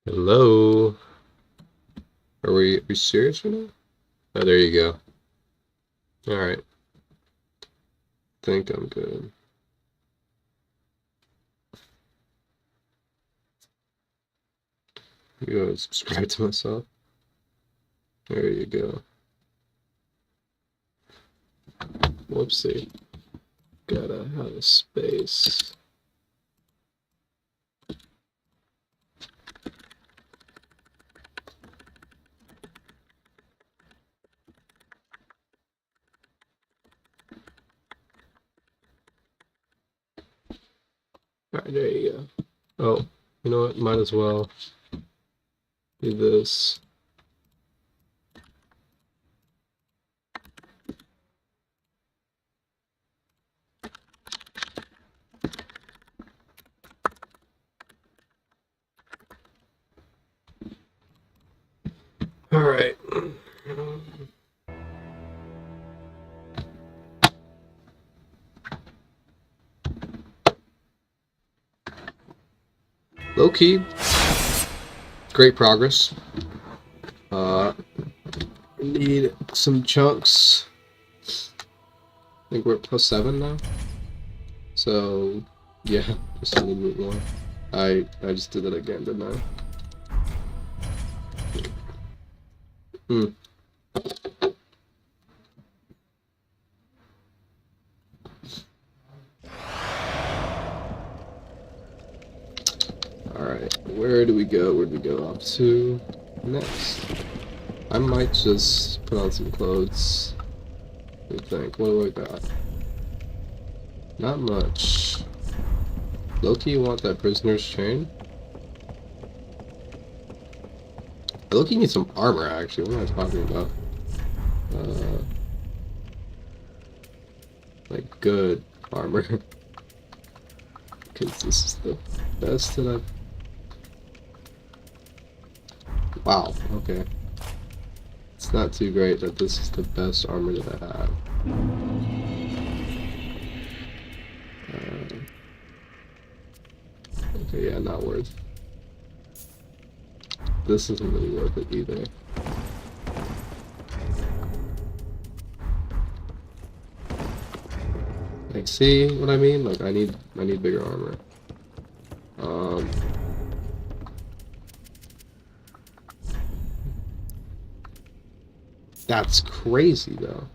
Hello. Are we serious right now? Oh, there you go. All right. Think I'm good. You go subscribe to myself. There you go. Whoopsie. Gotta have a space. All right, there you go. Oh, you know what? Might as well do this. All right. Low key, great progress. Need some chunks. I think we're at +7 now. So, yeah, just need a bit more. I just did that again, didn't I? Alright, where do we go? Where do we go up to next? I might just put on some clothes. What do you think? What do I got? Not much. Loki, you want that prisoner's chain? Loki needs some armor, actually. What am I talking about? Like, good armor. Because this is the best that I've... Wow, okay. It's not too great that this is the best armor that I have. Okay, yeah, not worth. This isn't really worth it either. Like, see what I mean? Like, I need bigger armor. That's crazy though.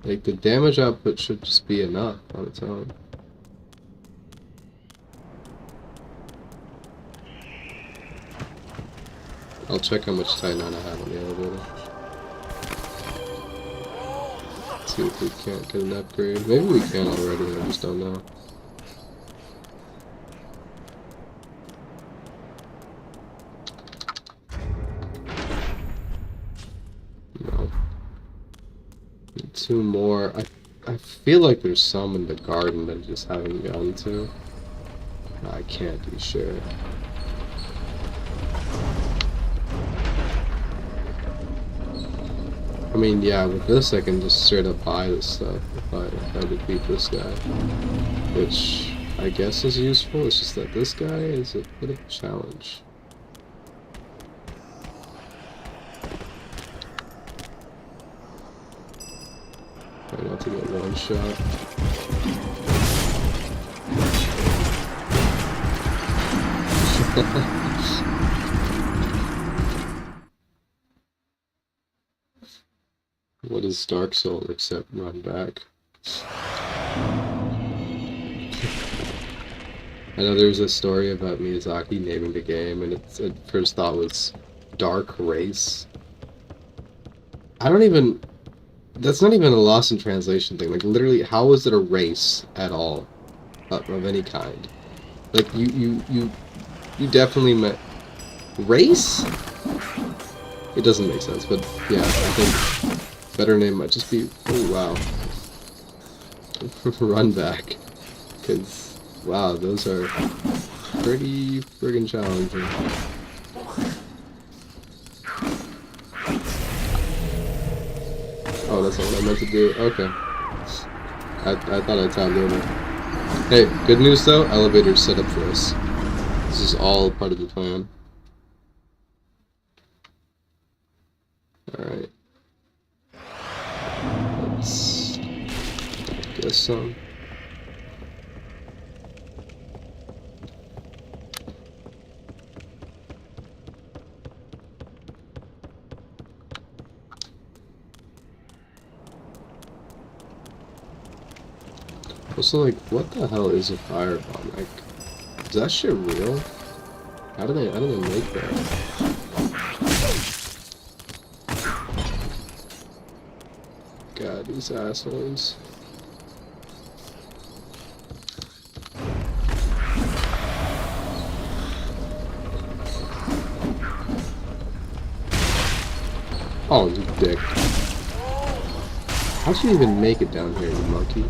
Like, the damage output should just be enough on its own. I'll check how much Titanite I have on the elevator. See if we can't get an upgrade. Maybe we can already, I just don't know. No. Need 2 more. I feel like there's some in the garden that I just haven't gotten to. I can't be sure. I mean, yeah, with this I can just straight up buy this stuff if I defeat this guy. Which I guess is useful, it's just that this guy is a bit of a challenge. Try not to get one shot. What is Dark Soul except run back? I know there's a story about Miyazaki naming the game, and its first thought was Dark Race. I don't even... That's not even a lost in translation thing. Like, literally, how is it a race at all? Of any kind? Like, you definitely meant... Race? It doesn't make sense, but yeah, I think better name might just be... Oh, wow. Run back. Because, wow, those are pretty friggin' challenging. Oh, that's not what I meant to do. Okay. I thought I tabbed over. Hey, good news though, elevator's set up for us. This is all part of the plan. Alright. Let's get some. Also, like, what the hell is a firebomb? Like, is that shit real? How do they make that? God, these assholes. Oh, you dick. How'd you even make it down here, you monkey?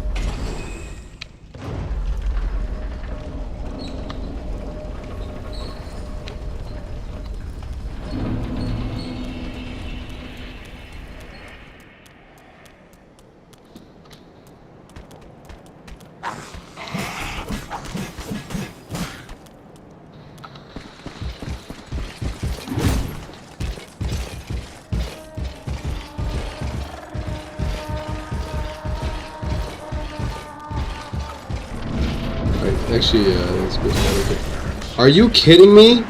Actually, that's good. Are you kidding me?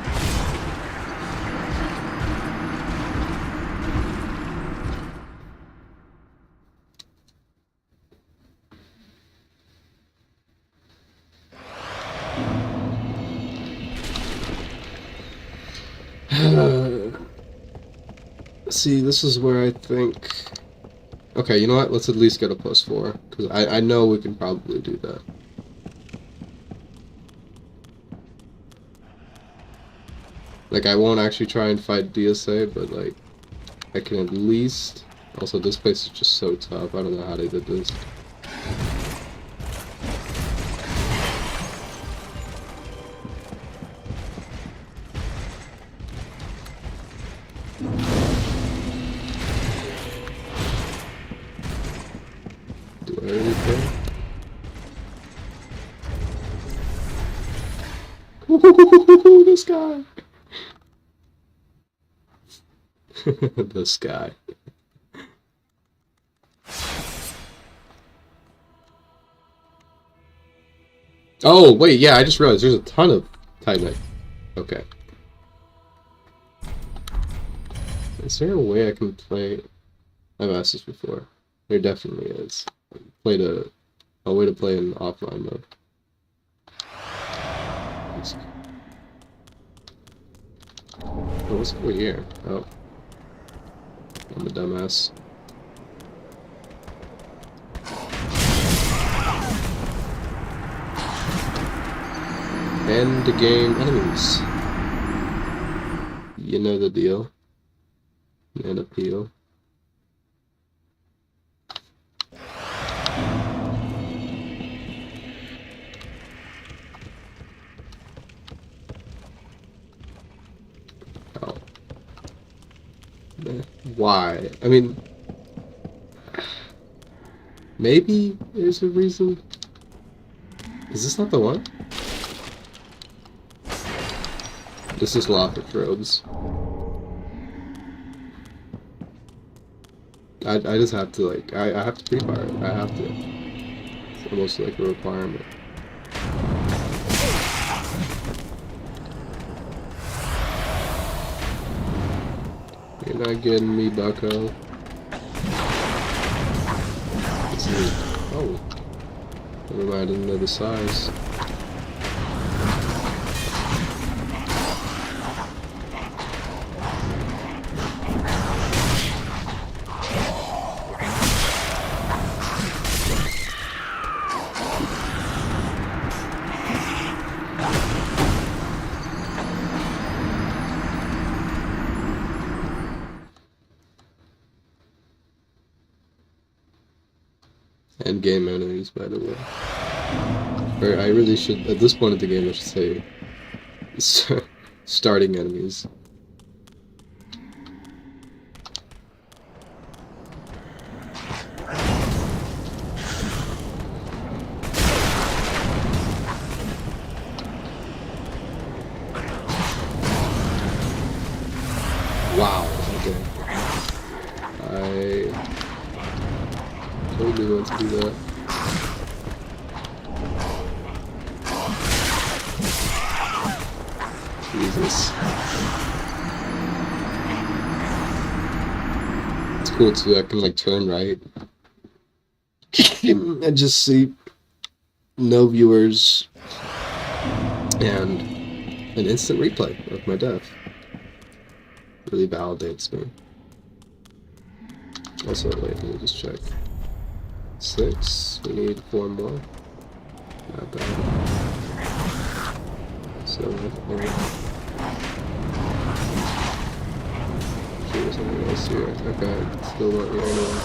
See, this is where I think... Okay, you know what? Let's at least get a +4, because I know we can probably do that. Like, I won't actually try and fight DSA, but, like, I can at least... Also, this place is just so tough. I don't know how they did this. Do I already play? This guy! This guy. Oh, wait, yeah, I just realized there's a ton of Titanite. Okay. Is there a way I can play... I've asked this before. There definitely is. A way to play in offline mode. Oh, what's over here? Oh. I'm a dumbass. End game enemies. You know the deal. And appeal. Oh. Why? I mean, maybe there's a reason. Is this not the one? This is Locker Robes. I just have to, like, I have to pre-fire it. I have to. It's almost like a requirement. You're not getting me, bucko. This is... Oh. Never mind, I didn't know the size. End game enemies, by the way. Or I really should, at this point of the game, I should say starting enemies. Wow. Okay. I totally want to do that. Jesus. It's cool too. I can like turn right and just see no viewers and an instant replay of my death. Really validates me. Also, wait, let me just check. 6. We need 4 more. Not bad. 7, 8. There's something else here. Okay, still not here anyway.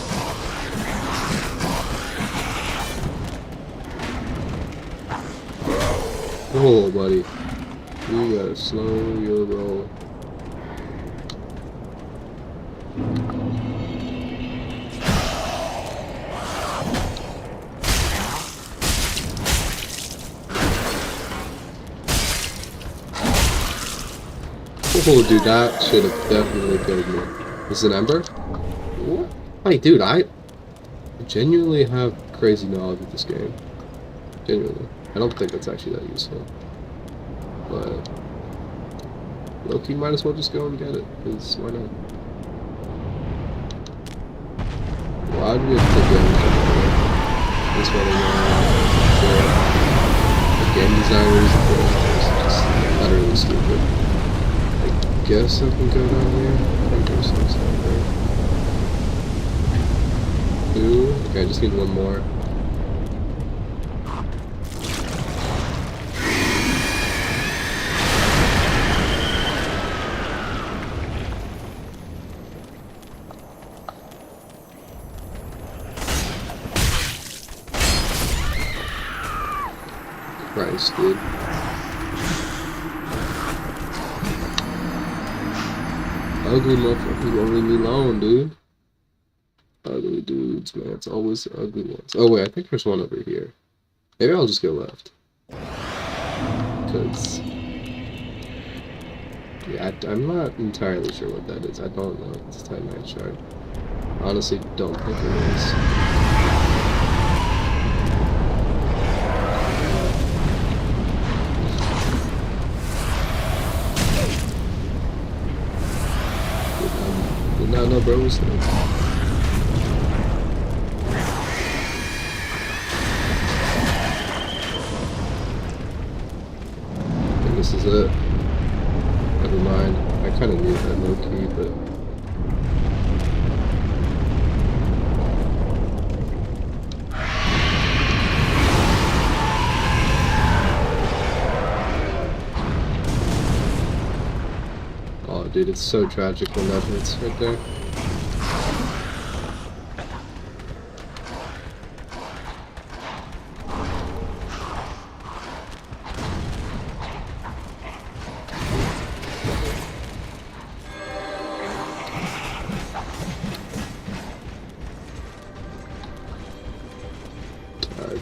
Oh, buddy. You gotta slow your roll. Oh, dude, that should have definitely killed me. Is it an ember? What? Like, dude, I genuinely have crazy knowledge of this game. Genuinely. I don't think that's actually that useful. But low-key might as well just go and get it, because why not? Why do we have to take damage anyway? That's what I know. The game designers is just utterly stupid. I guess I can go down here. I think there's some stuff there. 2. Okay, I just need 1 more. Christ, dude. Ugly motherfuckers won't leave me alone, dude. Ugly dudes, man. It's always the ugly ones. Oh, wait, I think there's one over here. Maybe I'll just go left. Because... yeah, I'm not entirely sure what that is. I don't know. It's a Titanite shard. Honestly, don't think it is. Did not know bro was there. And this is it. Never mind. I kind of need that low key, but oh, dude, it's so tragic when that hits right there.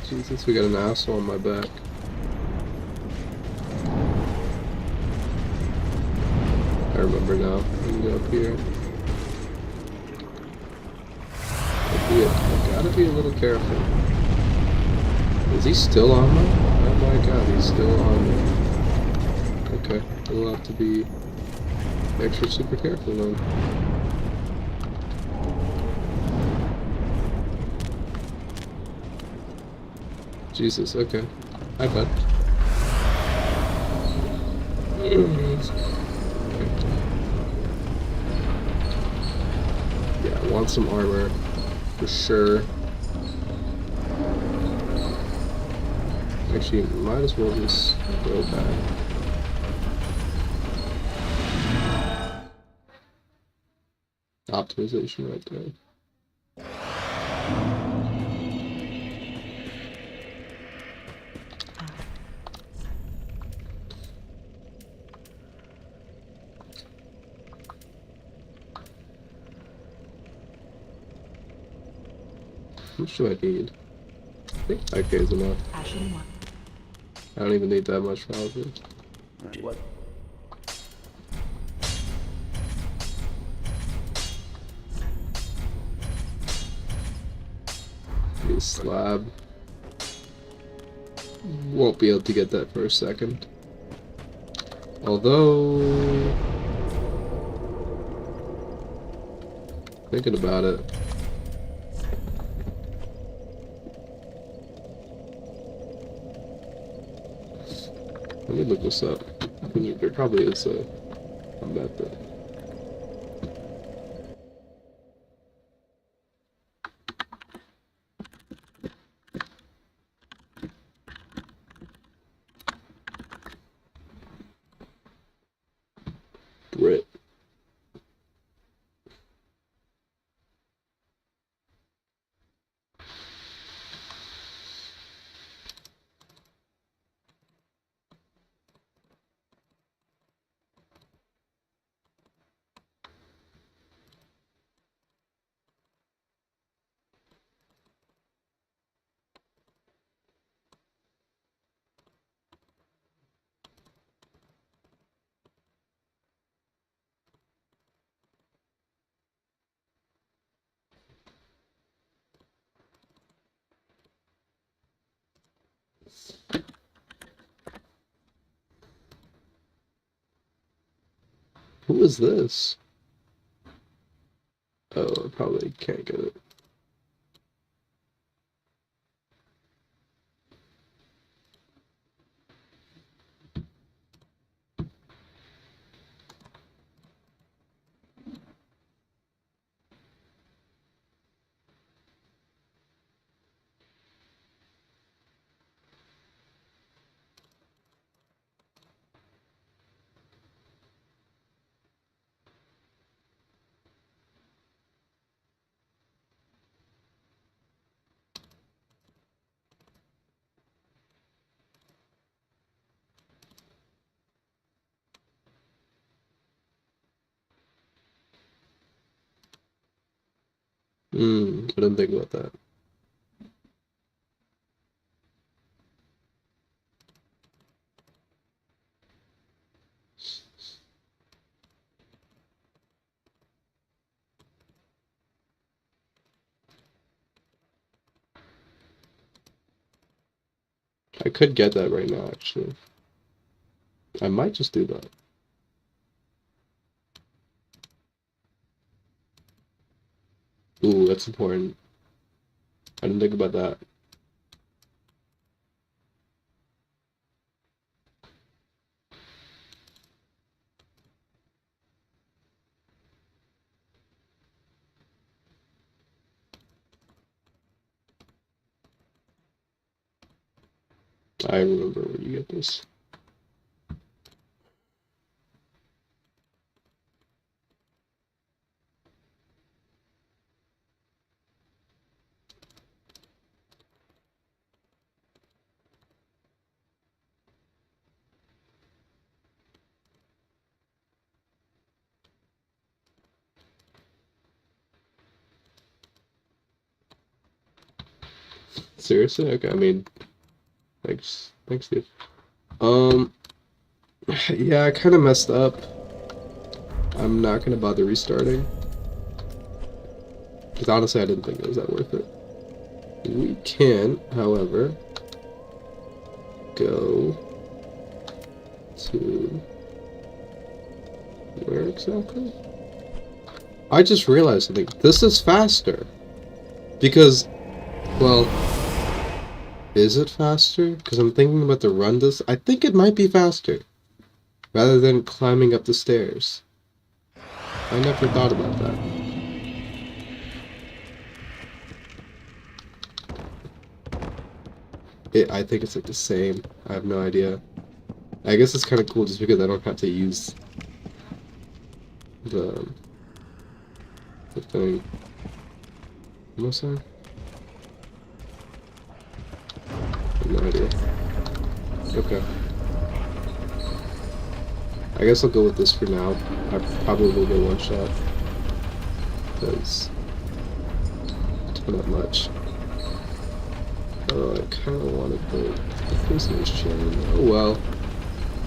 Jesus, we got an asshole on my back. I remember now. I can go up here. I gotta be a little careful. Is he still on me? Oh my god, he's still on me. Okay, we'll have to be extra super careful then. Jesus, okay. Hi, bud. Yeah, I want some armor. For sure. Actually, might as well just go back. Optimization right there. How much do I need? I think 5k is enough. I don't even need that much probably. What? this slab. Won't be able to get that for a second. Although, thinking about it, let me look this up. There probably is a method. Brit. Who is this? Oh, I probably can't get it. I didn't think about that. I could get that right now, actually. I might just do that. Ooh, that's important. I didn't think about that. I remember where you get this. Seriously? Okay, I mean, thanks, dude. Yeah, I kind of messed up. I'm not gonna bother restarting. Because honestly, I didn't think it was that worth it. We can, however, go to... where exactly? I just realized something. This is faster. Because, well... is it faster? Because I'm thinking about the run this. I think it might be faster. Rather than climbing up the stairs. I never thought about that. I think it's like the same. I have no idea. I guess it's kind of cool just because I don't have to use the thing. What was I saying? I have no idea. Okay. I guess I'll go with this for now. I probably will get one shot. Because it's not much. I kind of wanted the prisoner's chain. Oh well.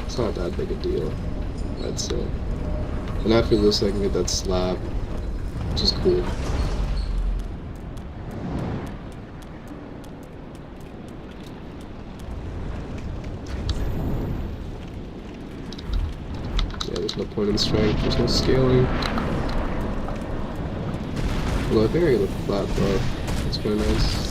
It's not that big a deal, I'd say. And after this I can get that slab, which is cool. There's no point in strength, there's no scaling. Although I think I get a flat buff. That's quite nice.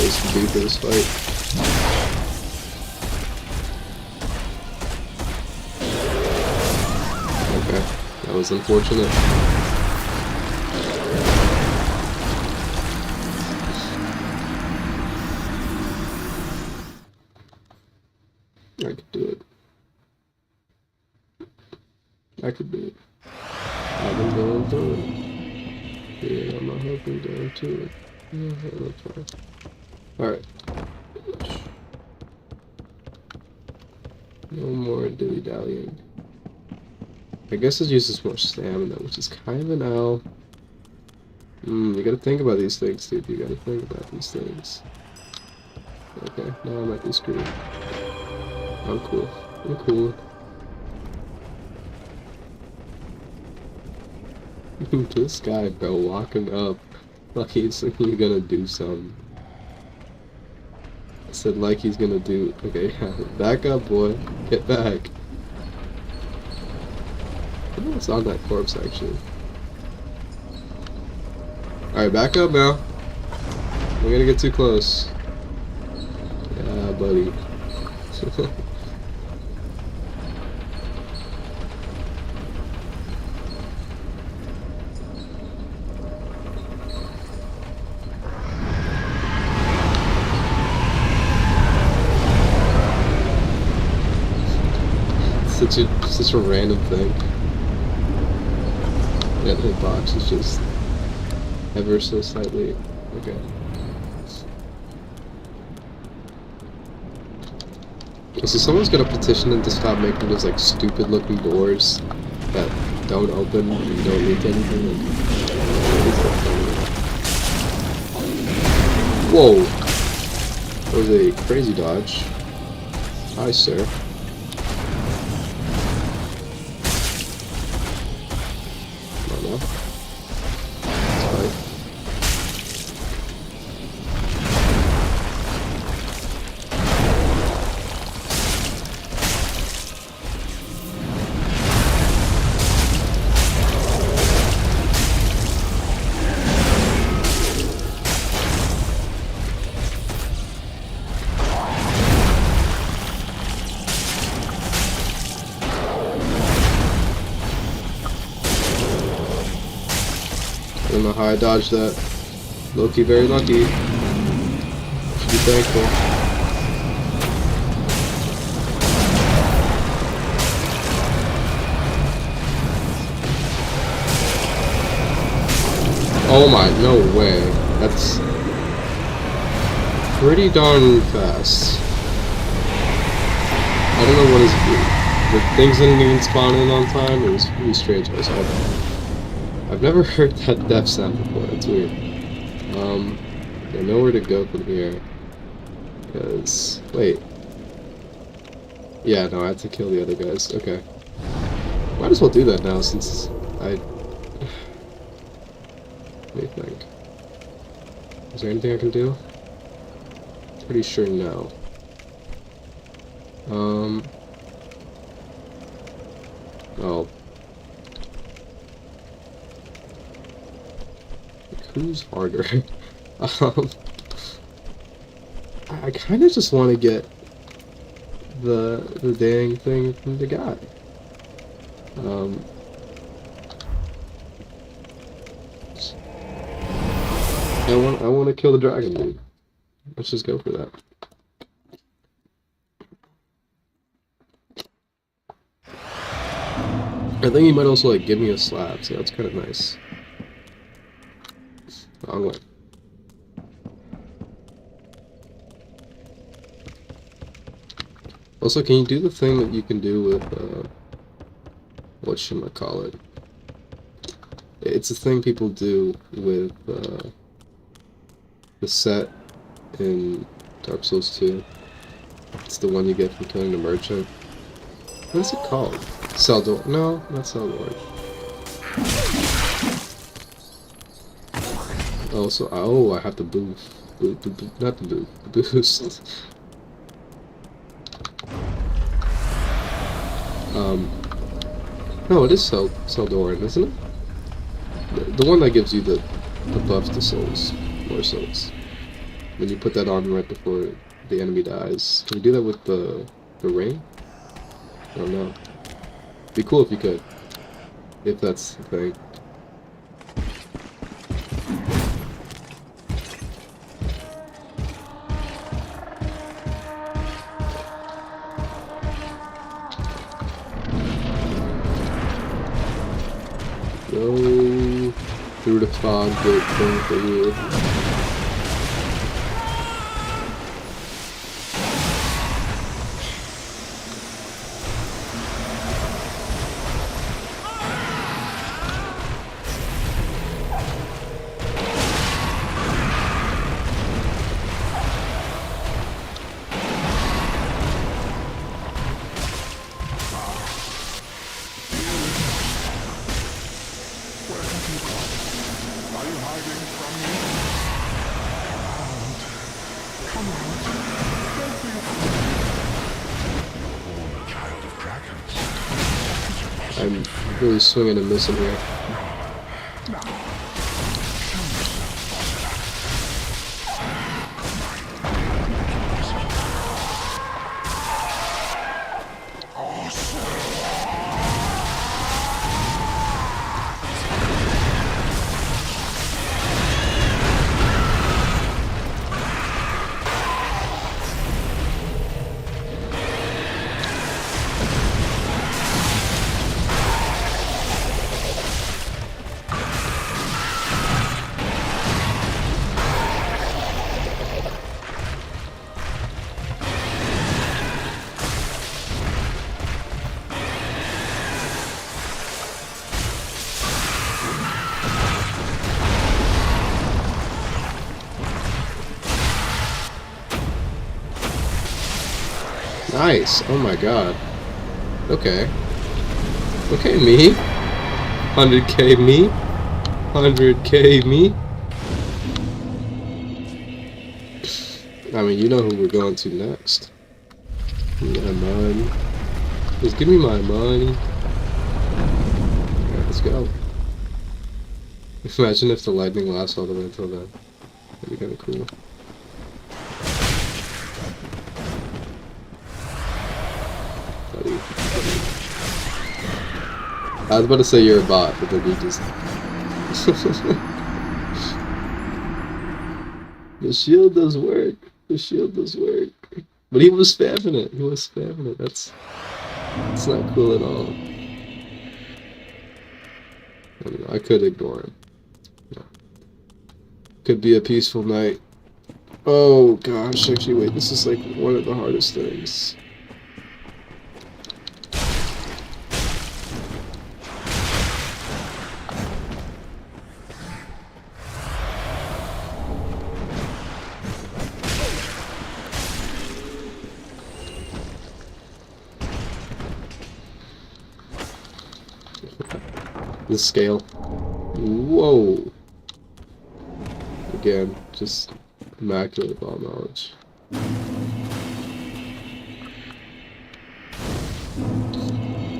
To be for this fight. Okay, that was unfortunate. I could do it. I could do it. I've been going through it. Yeah, I'm not hoping down to it. Yeah, that's fine. Alright. No more dilly-dallying. I guess it uses more stamina, which is kind of an L. You gotta think about these things, dude. You gotta think about these things. Okay, now I might be screwed. I'm cool. I'm cool. This guy, bro, walking up like he's gonna do something. I said like he's gonna do. Okay, back up, boy. Get back. I don't know what's on that corpse, actually. Alright, back up now. We're gonna get too close. Yeah, buddy. Such a random thing. That hitbox is just ever so slightly. Okay. So someone's gonna petition them to stop making those like stupid looking doors that don't open and don't lead to anything. Whoa! That was a crazy dodge. Hi, sir. I don't know how I dodged that. Low-key very lucky. Should be thankful. Oh my, no way. That's pretty darn fast. I don't know what is the things didn't even spawn in on time. It was really strange. I've never heard that death sound before. That's weird. I know where to go from here. Because wait. Yeah, no, I have to kill the other guys. Okay. Might as well do that now since I. What do you think? Is there anything I can do? Pretty sure no. Oh. Who's harder? I kind of just want to get the dang thing from the guy. I want to kill the dragon, dude. Let's just go for that. I think he might also like give me a slap, so that's kind of nice. Wrong way. Also, can you do the thing that you can do with, whatchamacallit? It's a thing people do with, the set in Dark Souls 2. It's the one you get from killing the merchant. What is it called? Celdor? No, not Celdor. Also, oh, I have to boost. Not the boost. The boost. No, it is Celdoran, isn't it? The one that gives you the buff to souls, more souls. When you put that on right before the enemy dies. Can you do that with the ring? I don't know. Be cool if you could. If that's the thing. Go through the fog gate thing for you. I'm really swinging and missing here. Nice! Oh my god. Okay. Okay, me. 100k me. 100k me. I mean, you know who we're going to next. My money. Just give me my money. Alright, let's go. Imagine if the lightning lasts all the way until then. That'd be kinda cool. I was about to say you're a bot, but then you just... The shield does work. The shield does work. But he was spamming it. He was spamming it. That's not cool at all. I don't know. I could ignore him. Yeah. Could be a peaceful night. Oh gosh, actually wait, this is like one of the hardest things. The scale. Whoa. Again, just immaculate ball knowledge.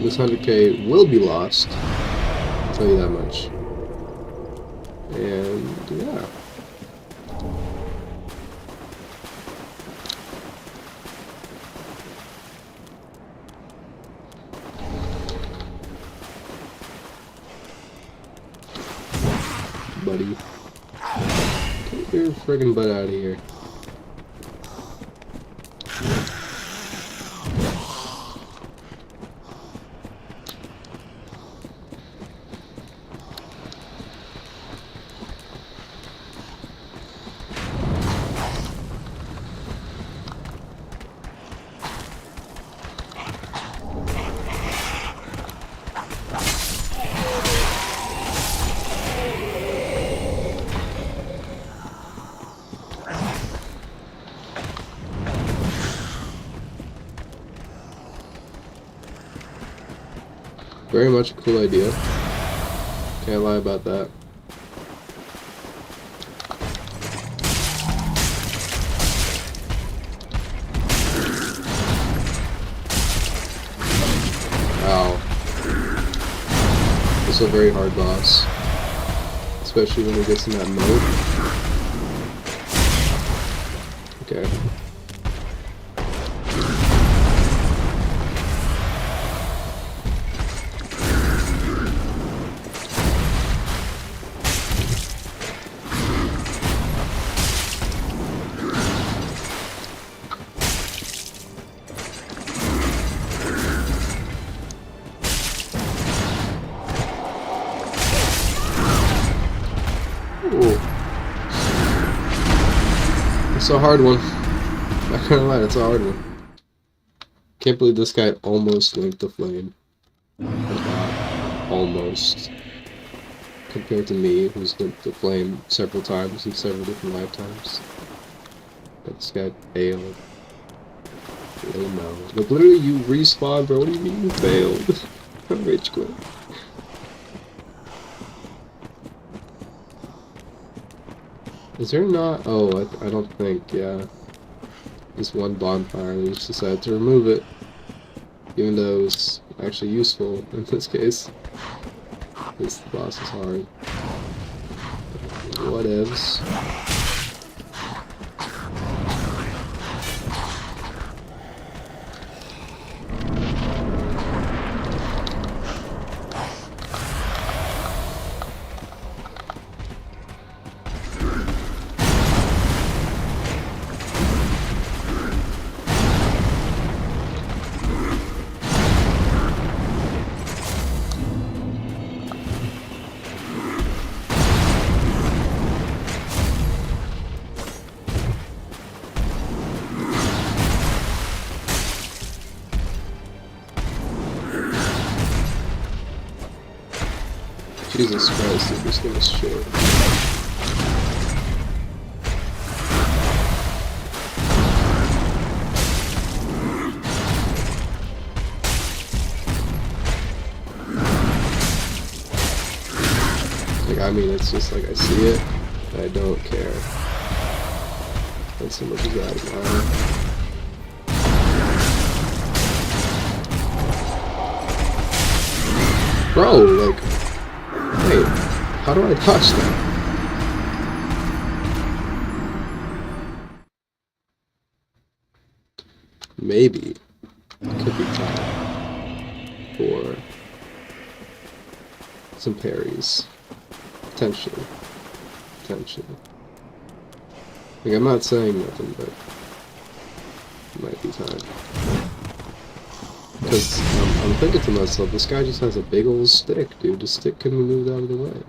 This 100k will be lost. I'll tell you that much. And yeah. Buddy. Get your friggin' butt out of here. very much a cool idea. Can't lie about that. Wow. This is a very hard boss. Especially when he gets in that mode. Okay. Ooh. It's a hard one. Not gonna lie, it's a hard one. Can't believe this guy almost linked the flame. Almost. Compared to me, who's linked the flame several times in several different lifetimes. But this guy failed. Oh no. Like, literally, you respawn, bro. What do you mean you failed? I'm rage quit. Is there not? Oh, I don't think, yeah. There's one bonfire, and they just decided to remove it. Even though it was actually useful in this case. This boss is hard. Whatevs. Jesus Christ, dude, this thing is short. Like, I mean, it's just like I see it, and I don't care. Not so much as that, bro, like, wait, how do I touch that? Maybe it could be time for some parries. Potentially. Potentially. Like, I'm not saying nothing, but it might be time. Because I'm thinking to myself, this guy just has a big old stick, dude. The stick couldn't be moved out of the way.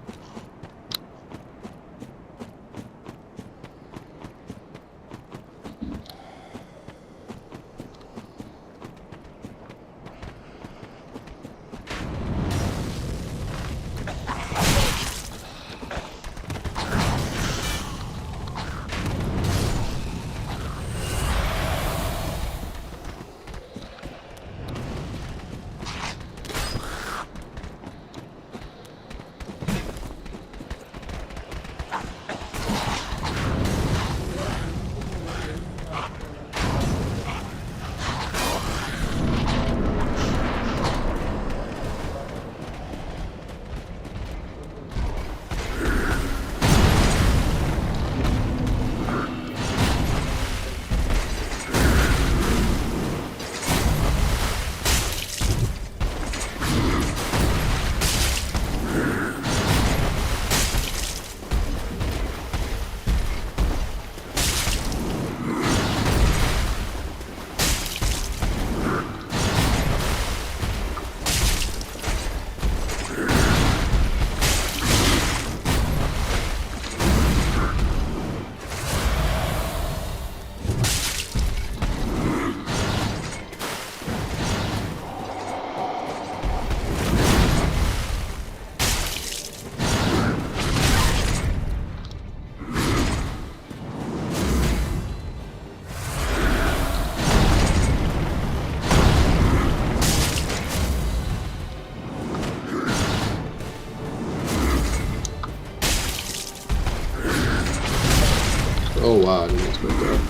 Oh wow, I didn't expect that.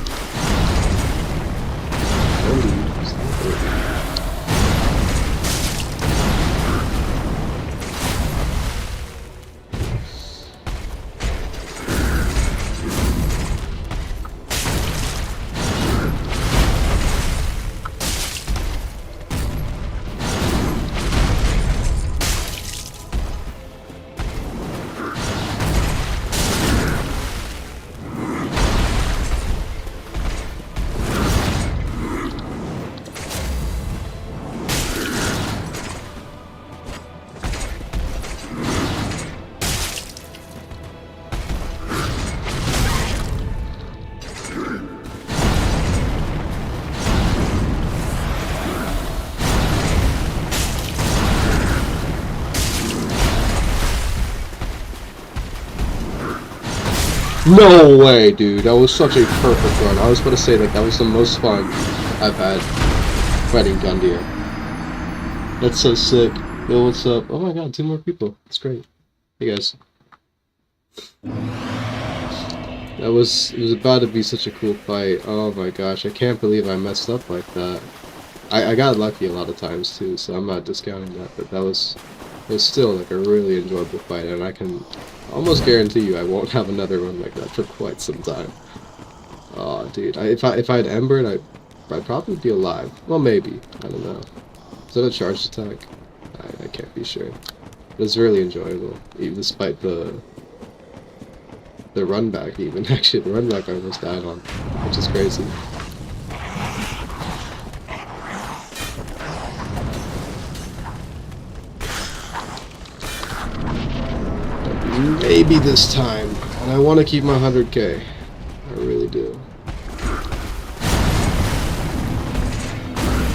No way, dude. That was such a perfect run. I was about to say, like, that was the most fun I've had fighting Gundyr. That's so sick. Yo, what's up? Oh my god, 2 more people. That's great. Hey, guys. It was about to be such a cool fight. Oh my gosh, I can't believe I messed up like that. I got lucky a lot of times, too, so I'm not discounting that, but it was still, like, a really enjoyable fight, and I can almost guarantee you I won't have another one like that for quite some time. Oh, dude. If I had Embered, I'd probably be alive. Well, maybe. I don't know. Is that a charged attack? I can't be sure. It was really enjoyable, even despite the run back. Even actually, the run back I almost died on, which is crazy. Maybe this time. And I want to keep my 100k. I really do.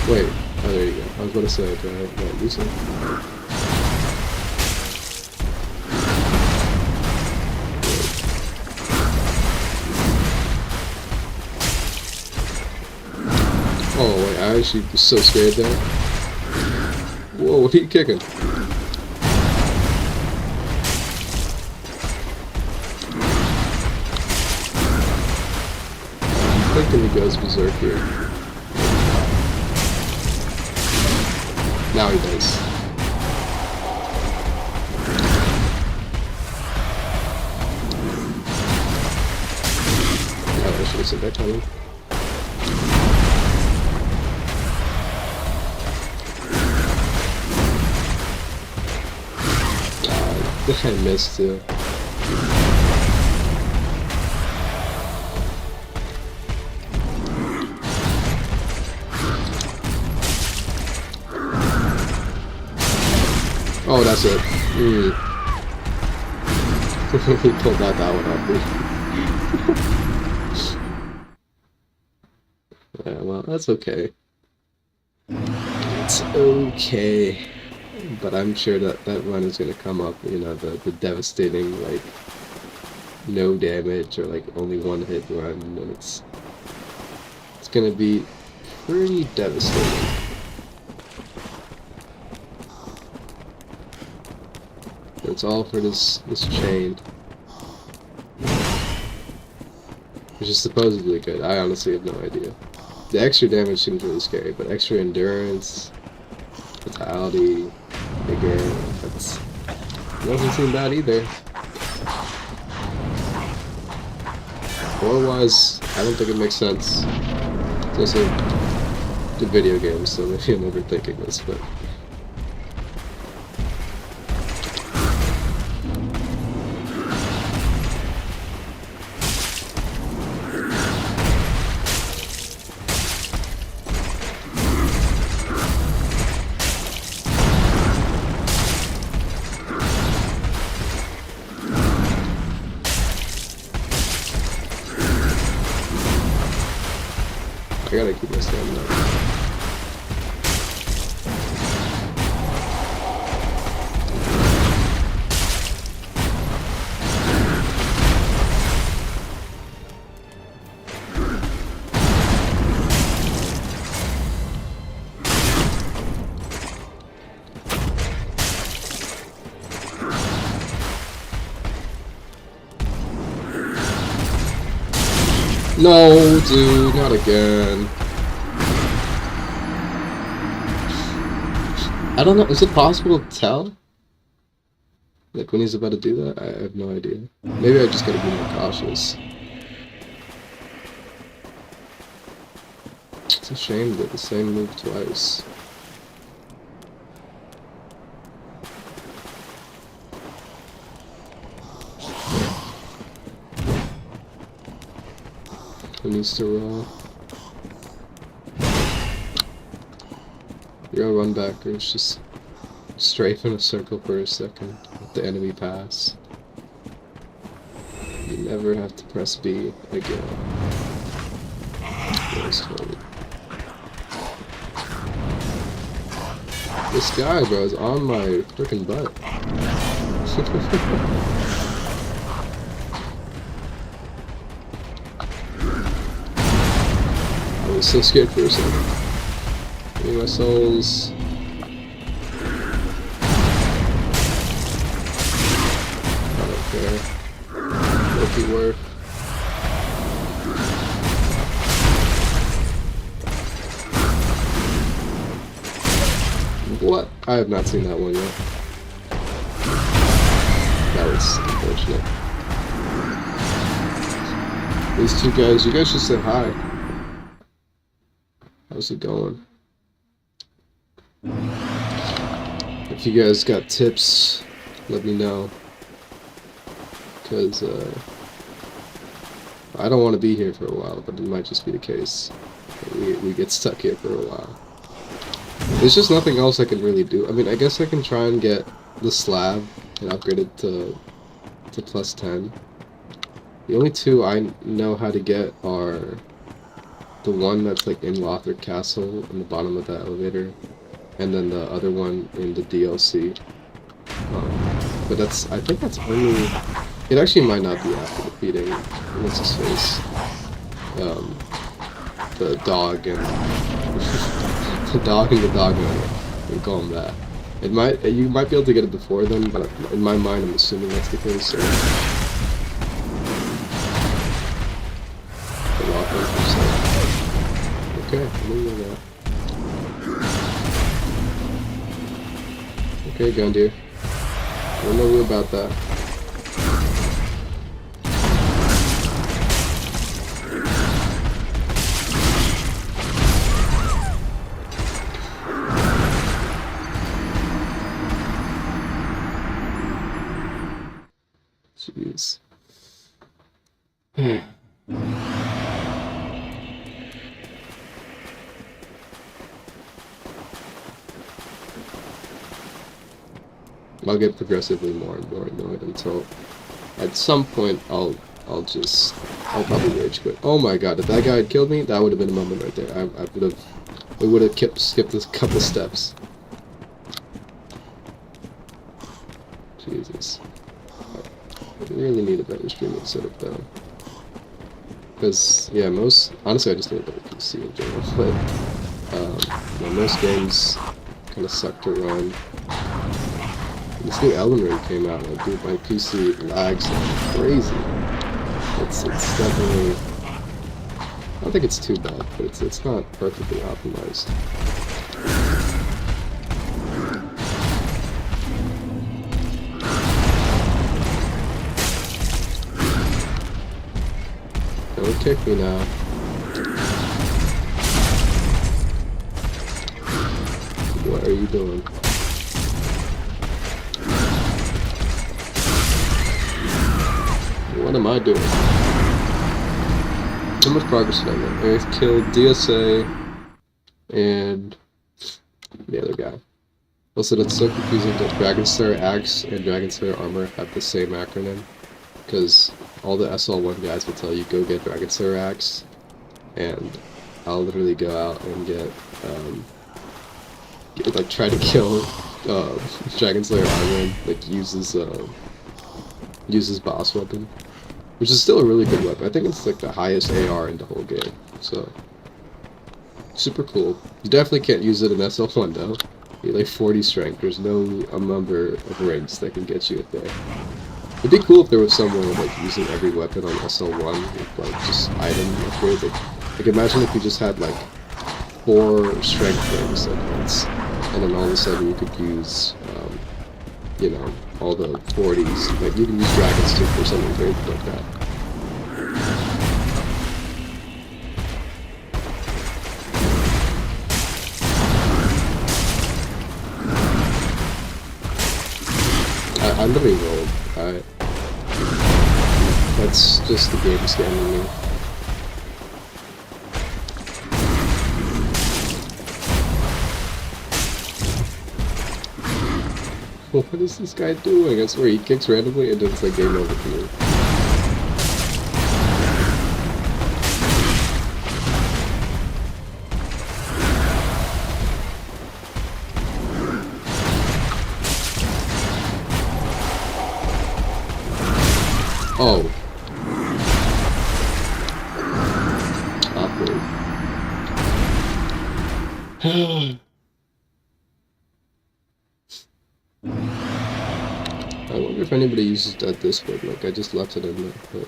Wait. Oh, there you go. I was about to say, do I lose it? Oh, wait. I actually was so scared there. Whoa, what are you kicking? I think he goes berserk here. Now he does. Oh, I should have seen that coming. I missed too. Oh, that's it. He pulled that one off. Yeah, well, that's okay. It's okay. But I'm sure that run is gonna come up, you know, the devastating, like, no damage or, like, only 1 hit run, and it's gonna be pretty devastating. It's all for this chain, which is supposedly good. I honestly have no idea. The extra damage seems really scary, but extra endurance, vitality, bigger, doesn't seem bad either. Otherwise, I don't think it makes sense. It's also the video games, so maybe I'm overthinking this, but I gotta keep my stamina up. No, dude, not again. I don't know, is it possible to tell? Like when he's about to do that? I have no idea. Maybe I just gotta be more cautious. It's a shame that the same move twice. Who needs to roll? You're gonna run backwards, just strafe in a circle for a second. Let the enemy pass. You never have to press B again. This guy, bro, is on my freaking butt. I was so scared for a second. Give me my souls. I don't care. Loki worth. What? I have not seen that one yet. That was unfortunate. These two guys, you guys should say hi. How's it going? If you guys got tips, let me know. Because, I don't want to be here for a while, but it might just be the case. We get stuck here for a while. There's just nothing else I can really do. I mean, I guess I can try and get the slab and upgrade it to plus 10. The only two I know how to get are the one that's like in Lothric Castle in the bottom of the elevator, and then the other one in the DLC. But that's, I think that's only, it actually might not be after defeating, what's his face, the dog and the dog and the dog owner. We call him that. It might, you might be able to get it before then, but in my mind, I'm assuming that's the case. So. Okay, I'm gonna go. Okay, Gundyr. I don't know about that. Jeez. I'll get progressively more and more annoyed until at some point I'll probably rage quit. Oh my god, if that guy had killed me, that would have been a moment right there. We would have skipped a couple steps. Jesus. I really need a better streaming setup though. Because, yeah, honestly I just need a better PC in general, but most games kind of suck to run. This new Elden Ring came out, like, dude, my PC lags like crazy. It's definitely, I don't think it's too bad, but it's not perfectly optimized. Don't kick me now. What are you doing? What am I doing? How much progress did I make? I killed DSA and the other guy. Also, that's so confusing that Dragon Slayer Axe and Dragon Slayer Armor have the same acronym. Because all the SL1 guys will tell you, go get Dragon Slayer Axe. And I'll literally go out and like, try to kill Dragon Slayer Armor and, like, use his boss weapon. Which is still a really good weapon. I think it's like the highest AR in the whole game. So, super cool. You definitely can't use it in SL1 though. You're like 40 strength. There's no number of rings that can get you up there. It'd be cool if there was some way of like using every weapon on SL1 with like just item upgrade. Like imagine if you just had like 4 strength things at once, and then all of a sudden you could use, you know, all the 40s. Like you can use Dragon Stick or something crazy like that. I literally rolled. That's just the game scamming me. What is this guy doing? I swear he kicks randomly and then it's like game over for me. Oh. Awkward. I wonder if anybody uses that Discord. Like, I just left it in there. But...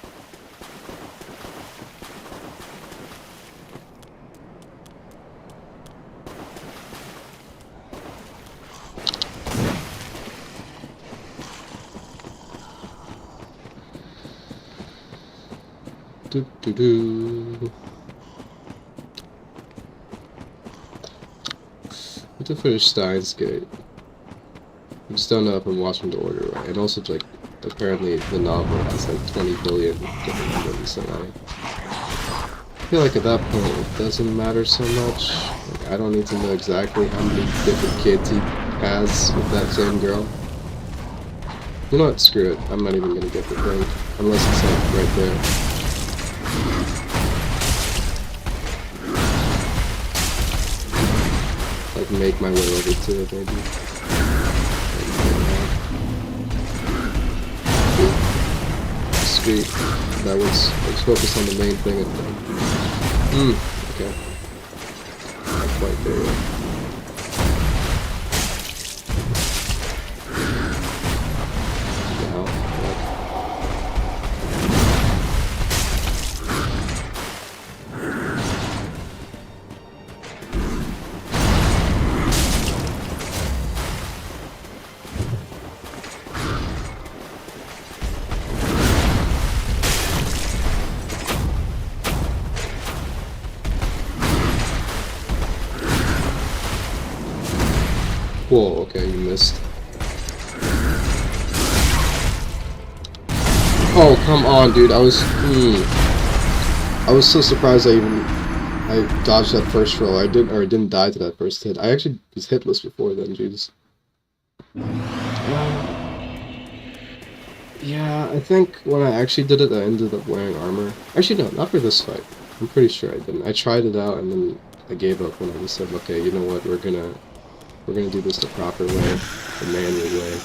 What the finish Steins Gate? I just don't know if I'm watching the order right. And also, like, apparently the novel has like 20 billion different endings, and I feel like at that point it doesn't matter so much. Like, I don't need to know exactly how many different kids he has with that same girl. You know what? Screw it. I'm not even gonna get the thing. Unless it's like right there. Like, make my way over to it, maybe. Sweet. That was, let's focus on the main thing and then. Okay. Not quite there yet. Whoa, okay, you missed. Oh, come on, dude. I was so surprised I dodged that first roll. I didn't die to that first hit. I actually was hitless before then, jeez. Yeah, I think when I actually did it, I ended up wearing armor. Actually, no, not for this fight. I'm pretty sure I didn't. I tried it out and then I gave up when I just said, okay, you know what, we're gonna do this the proper way, the manual way,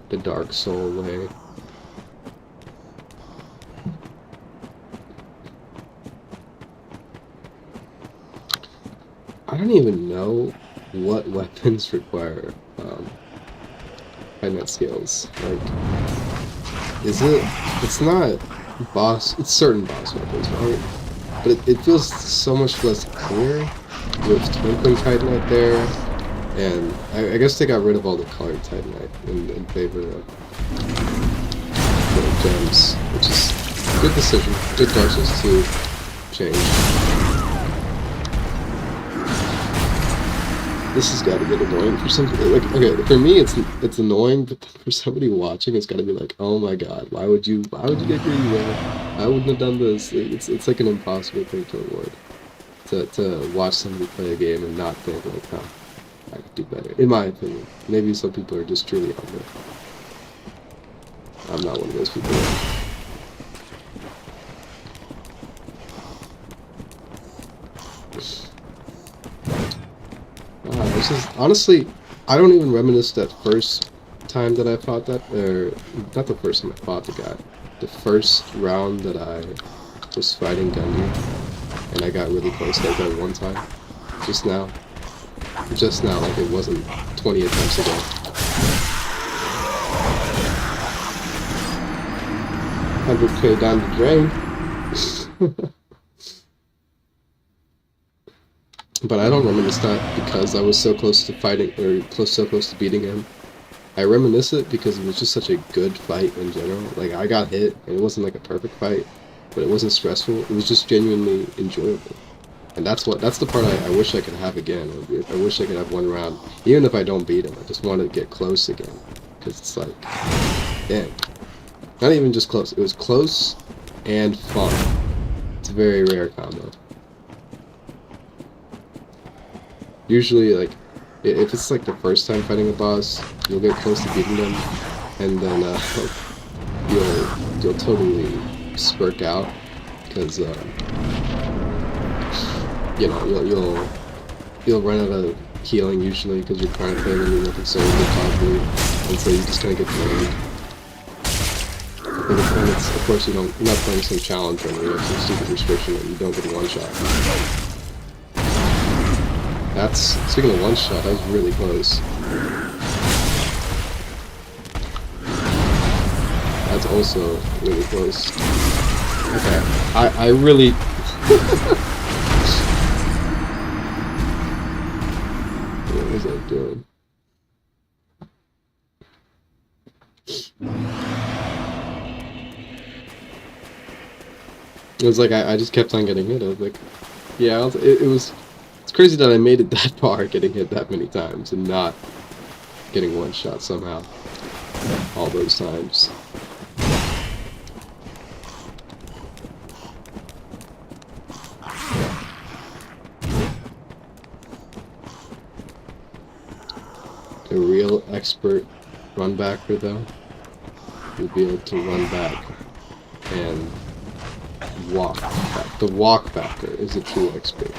the Dark Soul way. I don't even know what weapons require high net skills. Like, it's not boss, it's certain boss weapons, right? But it feels so much less clear with Twinkling Titanite there, and I guess they got rid of all the colored Titanite in favor of the gems, which is a good decision. Good Dark Souls 2 change. This has got to get annoying for somebody. Like, okay, for me it's annoying, but for somebody watching, it's got to be like, oh my god, why would you get greedy there? I wouldn't have done this. It's like an impossible thing to avoid. To watch somebody play a game and not think like, oh, I could do better. In my opinion. Maybe some people are just truly out there. I'm not one of those people. This is, honestly, I don't even reminisce that first time that I fought that, or not the first time I fought the guy. The first round that I was fighting Gundy, and I got really close like that one time. Just now, like it wasn't 20 attempts ago. 100k down the drain. But I don't reminisce that because I was so close to fighting, or so close to beating him. I reminisce it because it was just such a good fight in general. Like, I got hit, and it wasn't like a perfect fight, but it wasn't stressful. It was just genuinely enjoyable. And that's the part I wish I could have again. I wish I could have one round, even if I don't beat him. I just want to get close again, because it's like, damn. Not even just close. It was close and fun. It's a very rare combo. Usually, like, if it's like the first time fighting a boss, you'll get close to beating them, and then you'll totally spurk out, because you know you'll run out of healing usually because you're trying to play when you're looking so good probably, and so you just kind of get drained. And it's, of course, you're not playing some challenge or you have some stupid restriction and you don't get a one shot. That's, speaking of one shot, that was really close. That's also really close. Okay, I really... What was I doing? It was like, I just kept on getting hit. I was like, yeah, it's crazy that I made it that far, getting hit that many times, and not getting one shot somehow. All those times. A real expert run backer, though, would be able to run back and walk back. The walk backer is a true expert.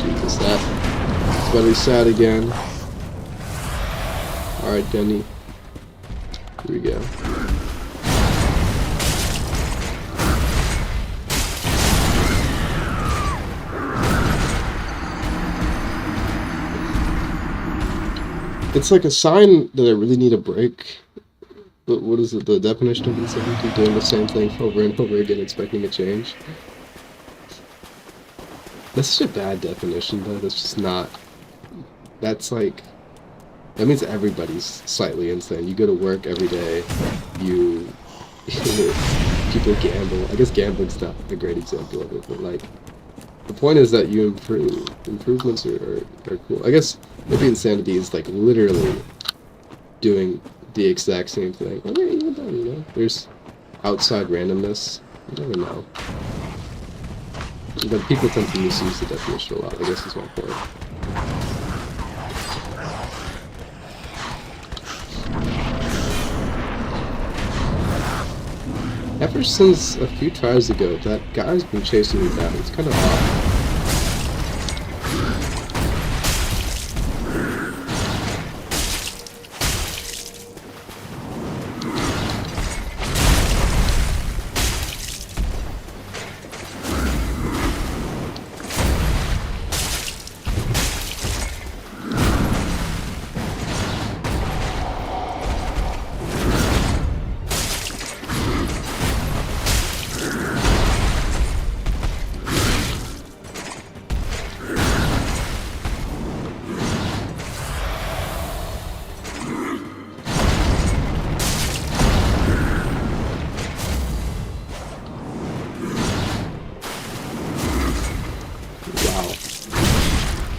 Jesus, that's very sad again. Alright, Denny. Here we go. It's like a sign that I really need a break. But what is it, the definition of insanity? Doing the same thing over and over again, expecting a change? That's such a bad definition, though. That's just not... That's like... That means everybody's slightly insane. You go to work every day, you... people gamble. I guess gambling's not a great example of it, but like... The point is that you improve. Improvements are cool. I guess maybe insanity is like literally doing the exact same thing. I mean, even though, you know, there's outside randomness. You never know. But people tend to misuse the definition a lot, I guess is my point. Ever since a few tries ago, that guy's been chasing me down. It's kind of odd.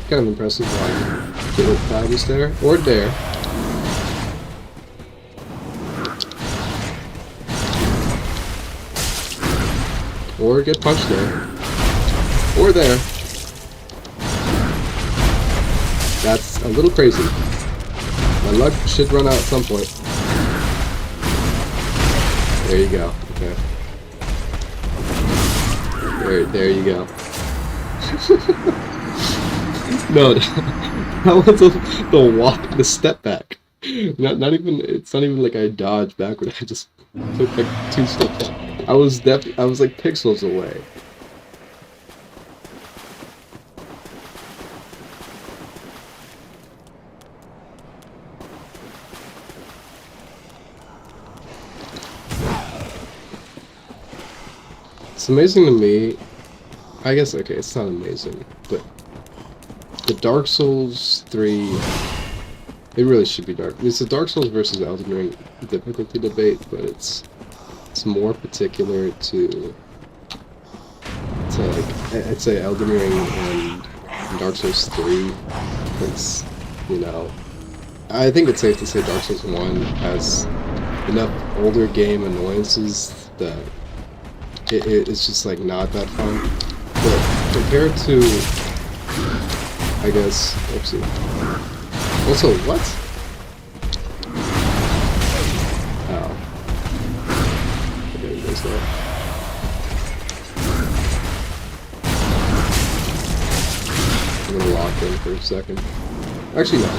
Kind of impressive how get it values there, or dare. Or get punched there. Or there. That's a little crazy. My luck should run out at some point. There you go. Okay. There you go. No, that was the step back. Not even, it's not even like I dodged backward, I just took like 2 steps back. I was like pixels away. It's amazing to me. I guess, okay, it's not amazing, but the Dark Souls 3, it really should be Dark. It's the Dark Souls versus Elden Ring difficulty debate, but it's more particular to like, I'd say Elden Ring and Dark Souls 3. It's, you know, I think it's safe to say Dark Souls 1 has enough older game annoyances that it's just like not that fun. But compared to, I guess, oopsie. Also, what? Oh. Okay, there's that. I'm gonna lock in for a second. Actually, no.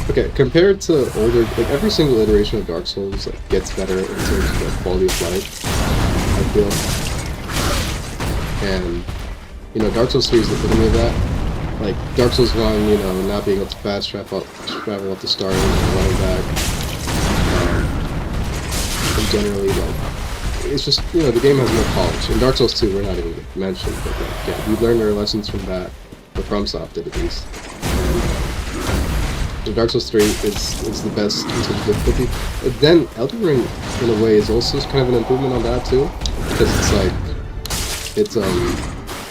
Okay, compared to older, like every single iteration of Dark Souls like gets better in terms of like, quality of life, I feel. And you know, Dark Souls 3 is the epitome of that. Like Dark Souls 1, you know, not being able to fast travel up the start and running back. And generally, like, it's just, you know, the game has more polish. In Dark Souls 2, we're not even mentioned, but like, yeah, we learned our lessons from that. But FromSoft did at least. And Dark Souls 3 is the best in terms of difficulty. But then Elden Ring, in a way, is also kind of an improvement on that too, because it's like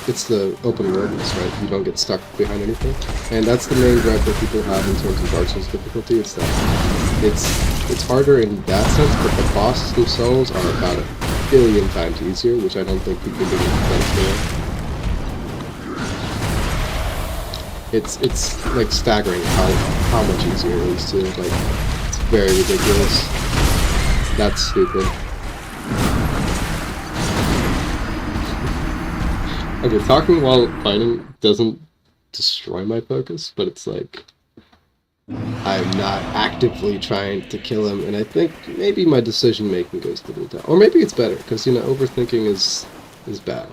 it's the open worldness, right? You don't get stuck behind anything, and that's the main gripe that people have in terms of Dark Souls difficulty. It's that it's harder in that sense, but the bosses themselves are about a billion times easier, which I don't think people give credit for. It's like staggering how much easier it is to, like, it's very ridiculous. That's stupid. Okay, talking while fighting doesn't destroy my focus, but it's like I'm not actively trying to kill him, and I think maybe my decision making goes to the down. Or maybe it's better, because, you know, overthinking is bad.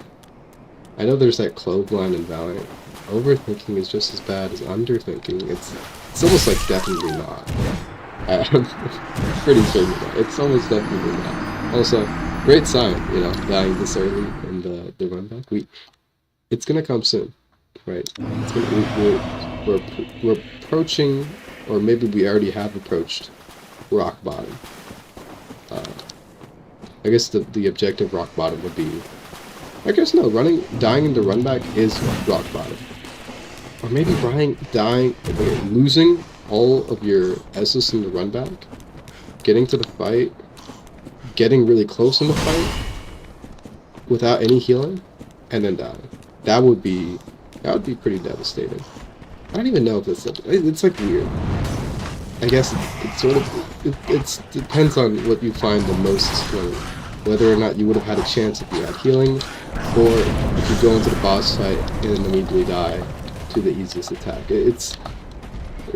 I know there's that clove line in Valiant. Overthinking is just as bad as underthinking. It's almost like definitely not. I'm pretty certain of that. It's almost definitely not. Also, great sign, you know, dying this early in the run back. It's gonna come soon, right? It's gonna, we're approaching, or maybe we already have approached rock bottom. I guess the objective rock bottom would be, I guess no, dying in the run back is rock bottom. Or maybe losing all of your S's in the run back, getting to the fight, getting really close in the fight, without any healing, and then dying. That would be pretty devastating. I don't even know if it's like weird. I guess it's sort of, it depends on what you find the most slow. Whether or not you would have had a chance if you had healing, or if you go into the boss fight and then immediately die to the easiest attack. It's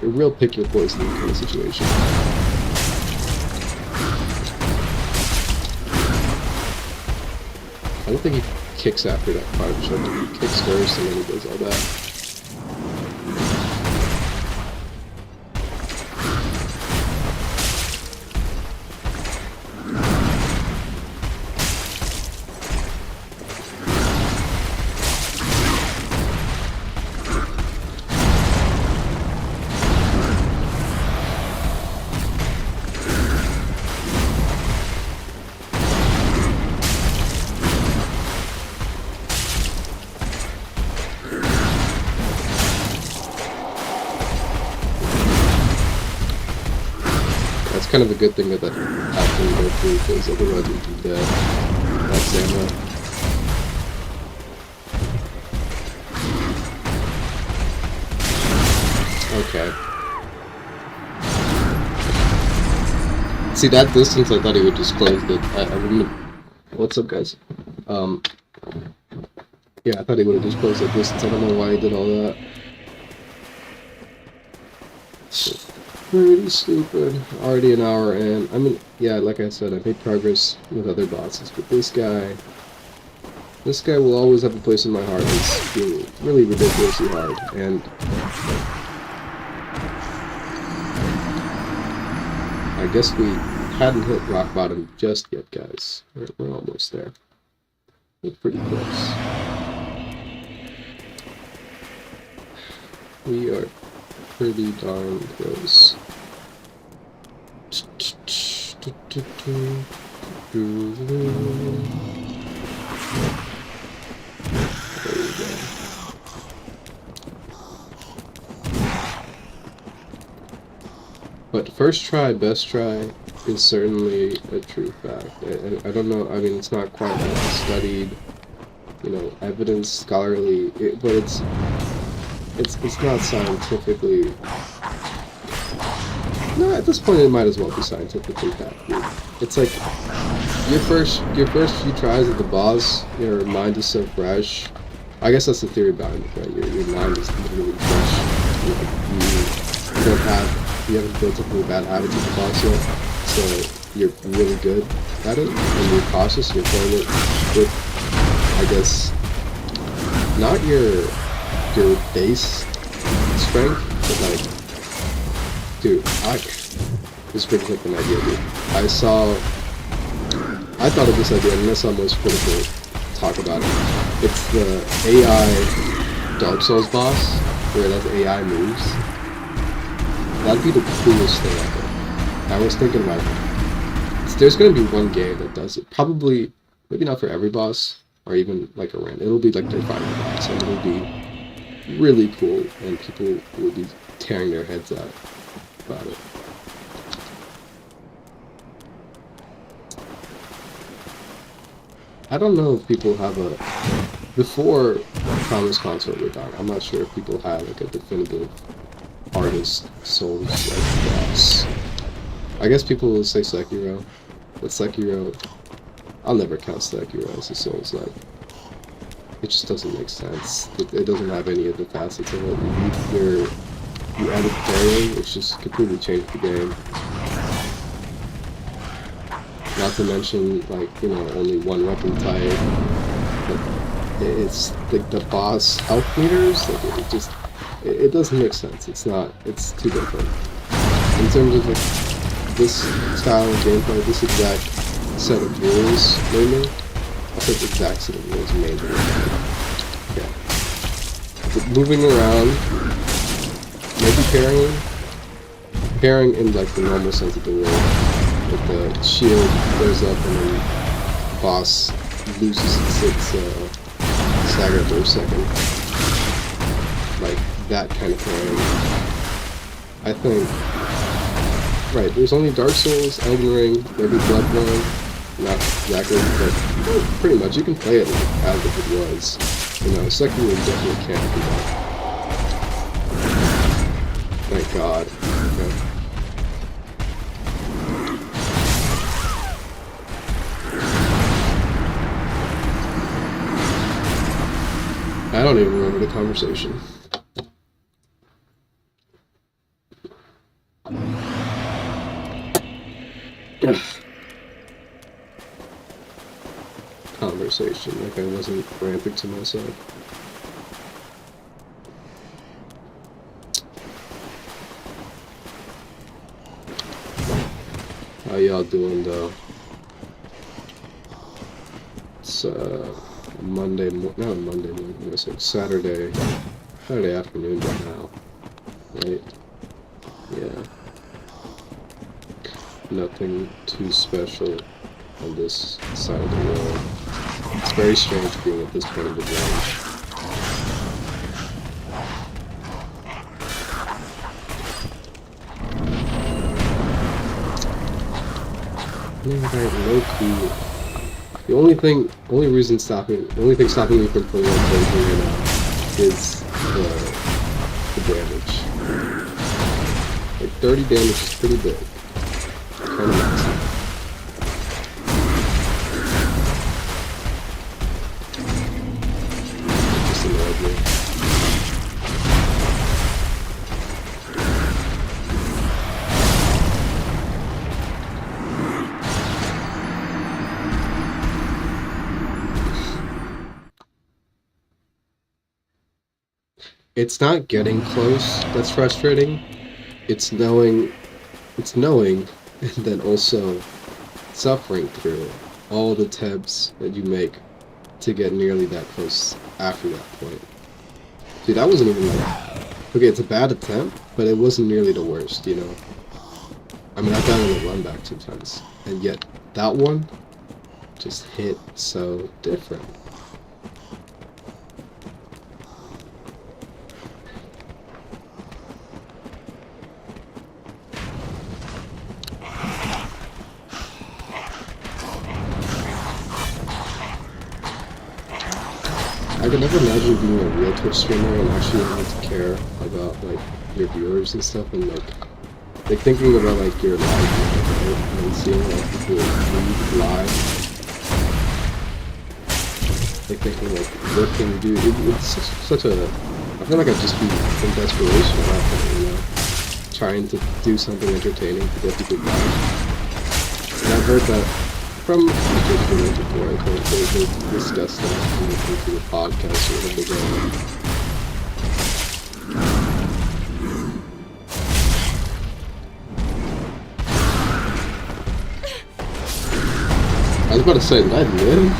a real pick your poison kind of situation. I don't think he kicks after that part, so I think he kicks first and then he does all that. Kind of a good thing that after we go through, because otherwise we'd be dead. That's ammo. Okay. See, that distance, I thought he would just close it. I wouldn't have... What's up, guys? Yeah, I thought he would have just closed that distance. I don't know why he did all that. Pretty stupid. Already an hour in. I mean, yeah, like I said, I made progress with other bosses, but this guy will always have a place in my heart. It's really ridiculously hard, and I guess we hadn't hit rock bottom just yet, guys. We're almost there. We're pretty close. We are pretty darn close. There we go. But first try, best try is certainly a true fact. I don't know, I mean, it's not quite studied, you know, evidence, scholarly, but it's not scientifically. No, at this point it might as well be scientifically fact. It's like your first few tries at the boss, your mind is so fresh. I guess that's the theory behind it, right? Your mind is literally fresh. You haven't built up a bad habit of the boss yet, so you're really good at it, and you're cautious. You're playing it with, I guess, not your base strength, but like, dude, this brings up an idea, dude. I thought of this idea, and I saw most critical talk about it. It's the AI Dark Souls boss, where it has AI moves. That'd be the coolest thing ever. I was thinking about it. There's gonna be one game that does it. Probably, maybe not for every boss, or even like a random. It'll be like their final boss, and it'll be really cool, and people will be tearing their heads out about it. I don't know if people have a... Before Promise Consort were done, I'm not sure if people had like a definitive artist Souls like boss. I guess people will say Sekiro, but Sekiro... I'll never count Sekiro as a Souls like. It just doesn't make sense. It doesn't have any of the facets of it. You added parrying, which just completely changed the game. Not to mention, like, you know, only one weapon type. But it's like the boss health meters. Like, it doesn't make sense. It's too different. In terms of like, this style of gameplay, this exact set of rules, mainly. I think the exact set of rules mainly. Yeah. But moving around, maybe parrying in like the normal sense of the word. Like the shield goes up and then the boss loses its stagger for a second. Like that kind of thing. I think, right, there's only Dark Souls, Elden Ring, maybe Bloodborne, not exactly, but pretty much you can play it like as if it was. You know, second one definitely can't do that. Thank God. Okay. I don't even remember the conversation. Conversation, like I wasn't ranting to myself. How y'all doing though? It's Monday morning, it's like Saturday afternoon by now, right? Yeah. Nothing too special on this side of the world. It's very strange being at this point of the game. Low-key. The only thing stopping me from playing on Crazy right now is the damage. Like 30 damage is pretty big. Kind of nasty. Just annoyed me. It's not getting close that's frustrating. It's knowing and then also suffering through all the attempts that you make to get nearly that close after that point. Dude, that wasn't even like... Okay, it's a bad attempt, but it wasn't nearly the worst, you know? I mean, I've done it in a run back 2 times, and yet that one just hit so different. I could never imagine being a real Twitch streamer and actually having to care about like your viewers and stuff, and like thinking about like your live, right? And seeing like people read live, like thinking like what can you do? It's such a, I feel like I'd just be in desperation at that point, you know, trying to do something entertaining to get people live. And I've heard that from the Twitch before, I think they discussed that in the podcast or whatever they're going. I was about to say, did I live?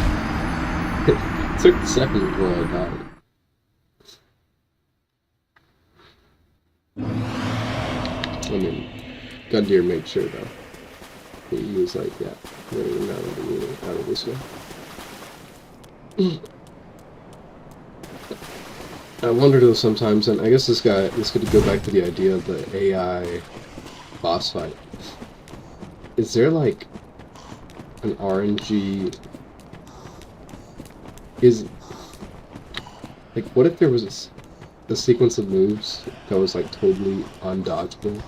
It took a second before I died. I mean, Gundyr made sure though. He was like, yeah, we're not out of this way. I wonder though sometimes, and I guess this could go back to the idea of the AI boss fight. Is there like an RNG? Like, what if there was a sequence of moves that was like totally undodgeable,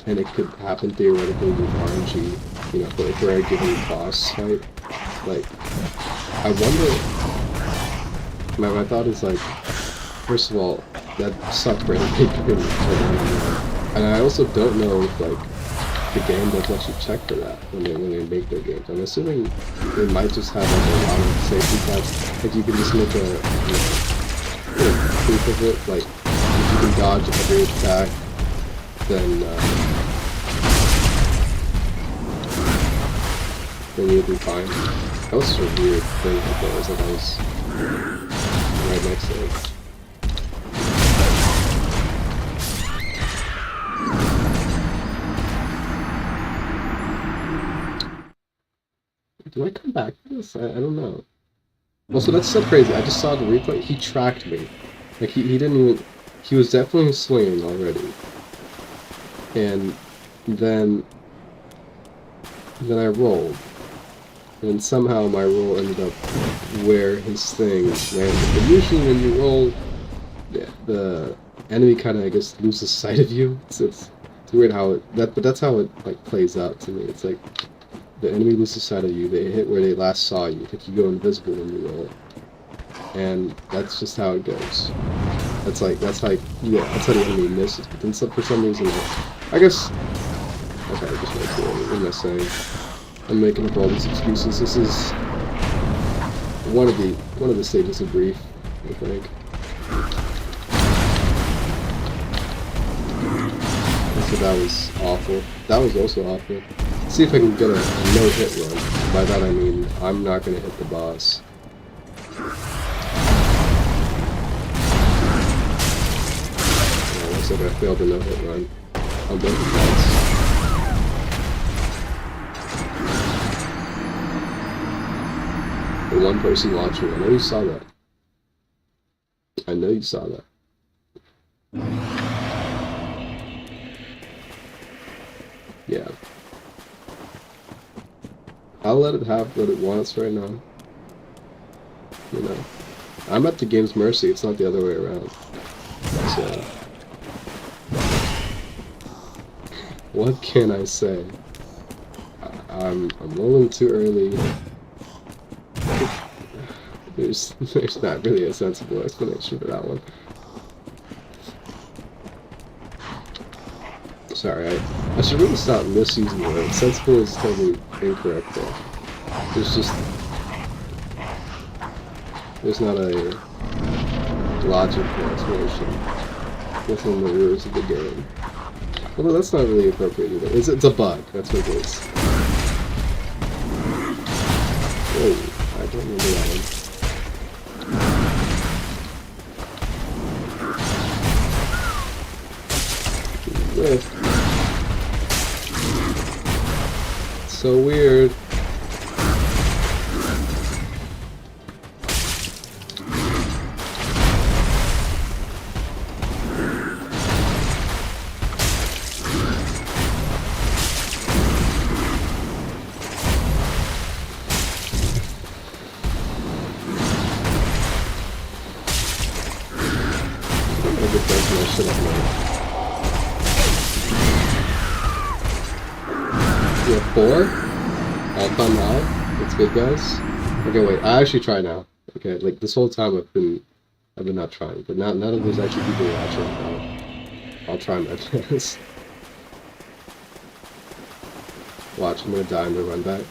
and it could happen theoretically with RNG, you know, for a given boss fight? Like, I wonder. My thought is like, first of all, that sucked for anybody, and I also don't know if like the game does actually check for that when they make their games. I'm assuming they might just have like a lot of safety patch. Like you can just make a proof of it. Like if you can dodge every attack, then you'll be fine. That was such a weird thing. It was like I was right next to it. Do I come back to this? I don't know. Also, that's so crazy. I just saw the replay. He tracked me. Like, he didn't even... He was definitely swinging already. And then I rolled. And somehow my roll ended up where his thing landed. But usually when you roll, the enemy kind of, I guess, loses sight of you. It's weird how it... but that's how it, like, plays out to me. It's like... The enemy loses sight of you, they hit where they last saw you, like you go invisible when you roll. And that's just how it goes. That's how the enemy misses. But then for some reason, I guess... Okay, I just went through it. What am I saying? I'm making up all these excuses. This is one of the stages of grief, I think. So that was awful. That was also awful. See if I can get a no-hit run. By that I mean, I'm not going to hit the boss. Yeah, looks like I failed a no-hit run on both accounts. The one person watching, I know you saw that. I know you saw that. Yeah. I'll let it have what it wants right now. You know, I'm at the game's mercy. It's not the other way around. So, what can I say? I'm rolling too early. There's not really a sensible explanation for that one. Sorry, I should really stop misusing the word. Sensible is totally incorrect there. There's not a logical explanation within the rules of the game. Although that's not really appropriate either. It's a bug, that's what it is. Oh, I don't remember that one. So weird. You have 4? All-time high? That's good, guys. Okay, wait. I actually try now. Okay, like this whole time I've been not trying, but now that there's actually people watching, I'll try my best. Watch, I'm gonna die and then run back.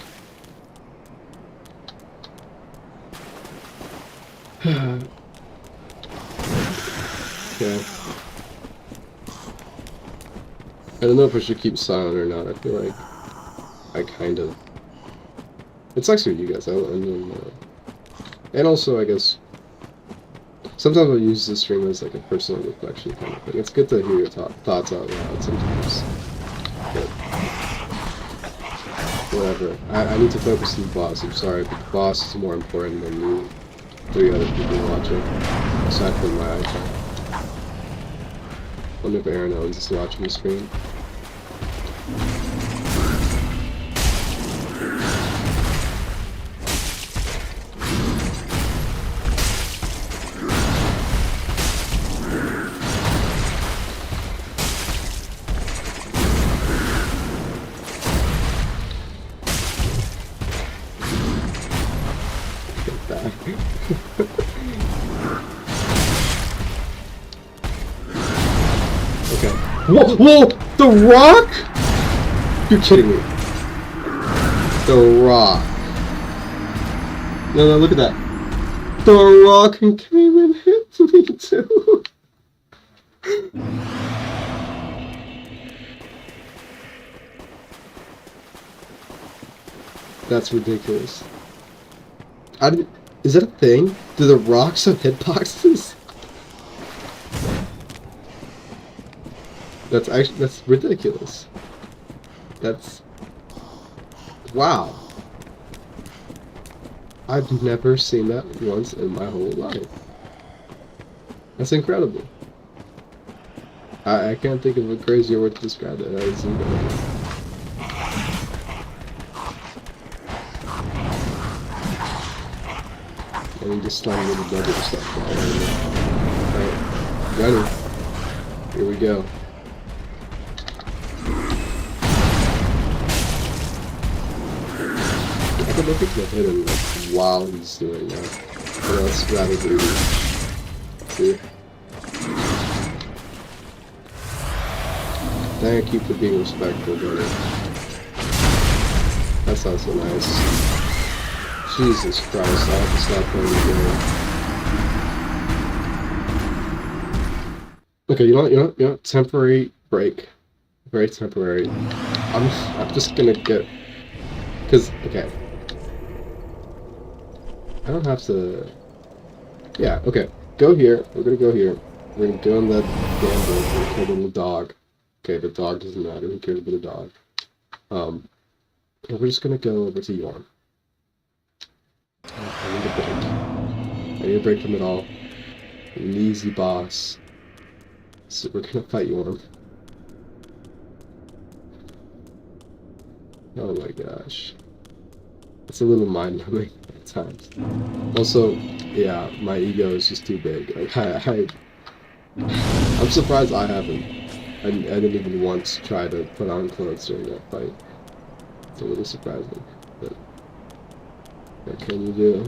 Okay. I don't know if I should keep silent or not. I feel like I kind of. It's actually you guys. I don't know. And also, I guess sometimes I use this stream as like a personal reflection kind of thing. It's good to hear your thoughts out loud sometimes. But whatever. I need to focus on the boss. I'm sorry, but the boss is more important than me. 3 other people watching, aside from my iPhone. I wonder if Aaron Owens is watching the stream. Okay. Whoa! Whoa! The Rock? You're kidding me. The Rock. No, look at that. The Rock came and hit me too. That's ridiculous. Is that a thing? Do the Rocks have hitboxes? That's ridiculous. That's... Wow. I've never seen that once in my whole life. That's incredible. I can't think of a crazier word to describe it. That is incredible. And he just slammed me with the double stuff. Alright, ready. Here we go. I could look at hit him like, while he's doing that. But that's rather greedy. See? Thank you for being respectful, brother. That sounds so nice. Jesus Christ, I have to stop playing the game. Okay, you know, temporary break. Very temporary. I'm just gonna get... Cause, okay. I don't have to... Yeah, okay. Go here. We're gonna go here. We're gonna go on that damn boat. We're gonna kill the little dog. Okay, the dog doesn't matter. Who cares about the dog? And we're just gonna go over to Yorm. I need a break. I need a break from it all. I'm an easy boss. So we're gonna fight Yorm. Oh my gosh. It's a little mind-numbing at times. Also, yeah, my ego is just too big. Like, I'm surprised I haven't. I didn't even once try to put on clothes during that fight. It's a little surprising, but what can you do?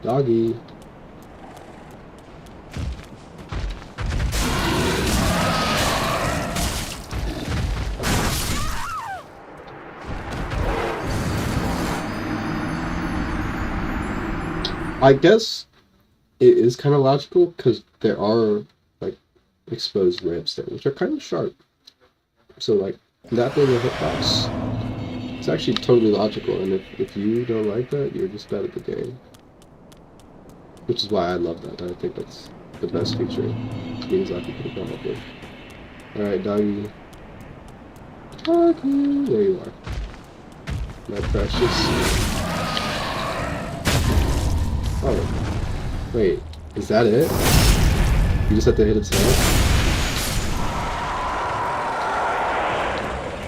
Doggy! I guess it is kind of logical, because there are, like, exposed ribs there, which are kind of sharp. So, like, that being a hitbox, it's actually totally logical, and if you don't like that, you're just bad at the game. which is why I love that. I think that's the best feature Miyazaki could have come up with. Alright, doggy. Doggy! There you are. My precious. Oh. Wait, is that it? You just have to hit its head?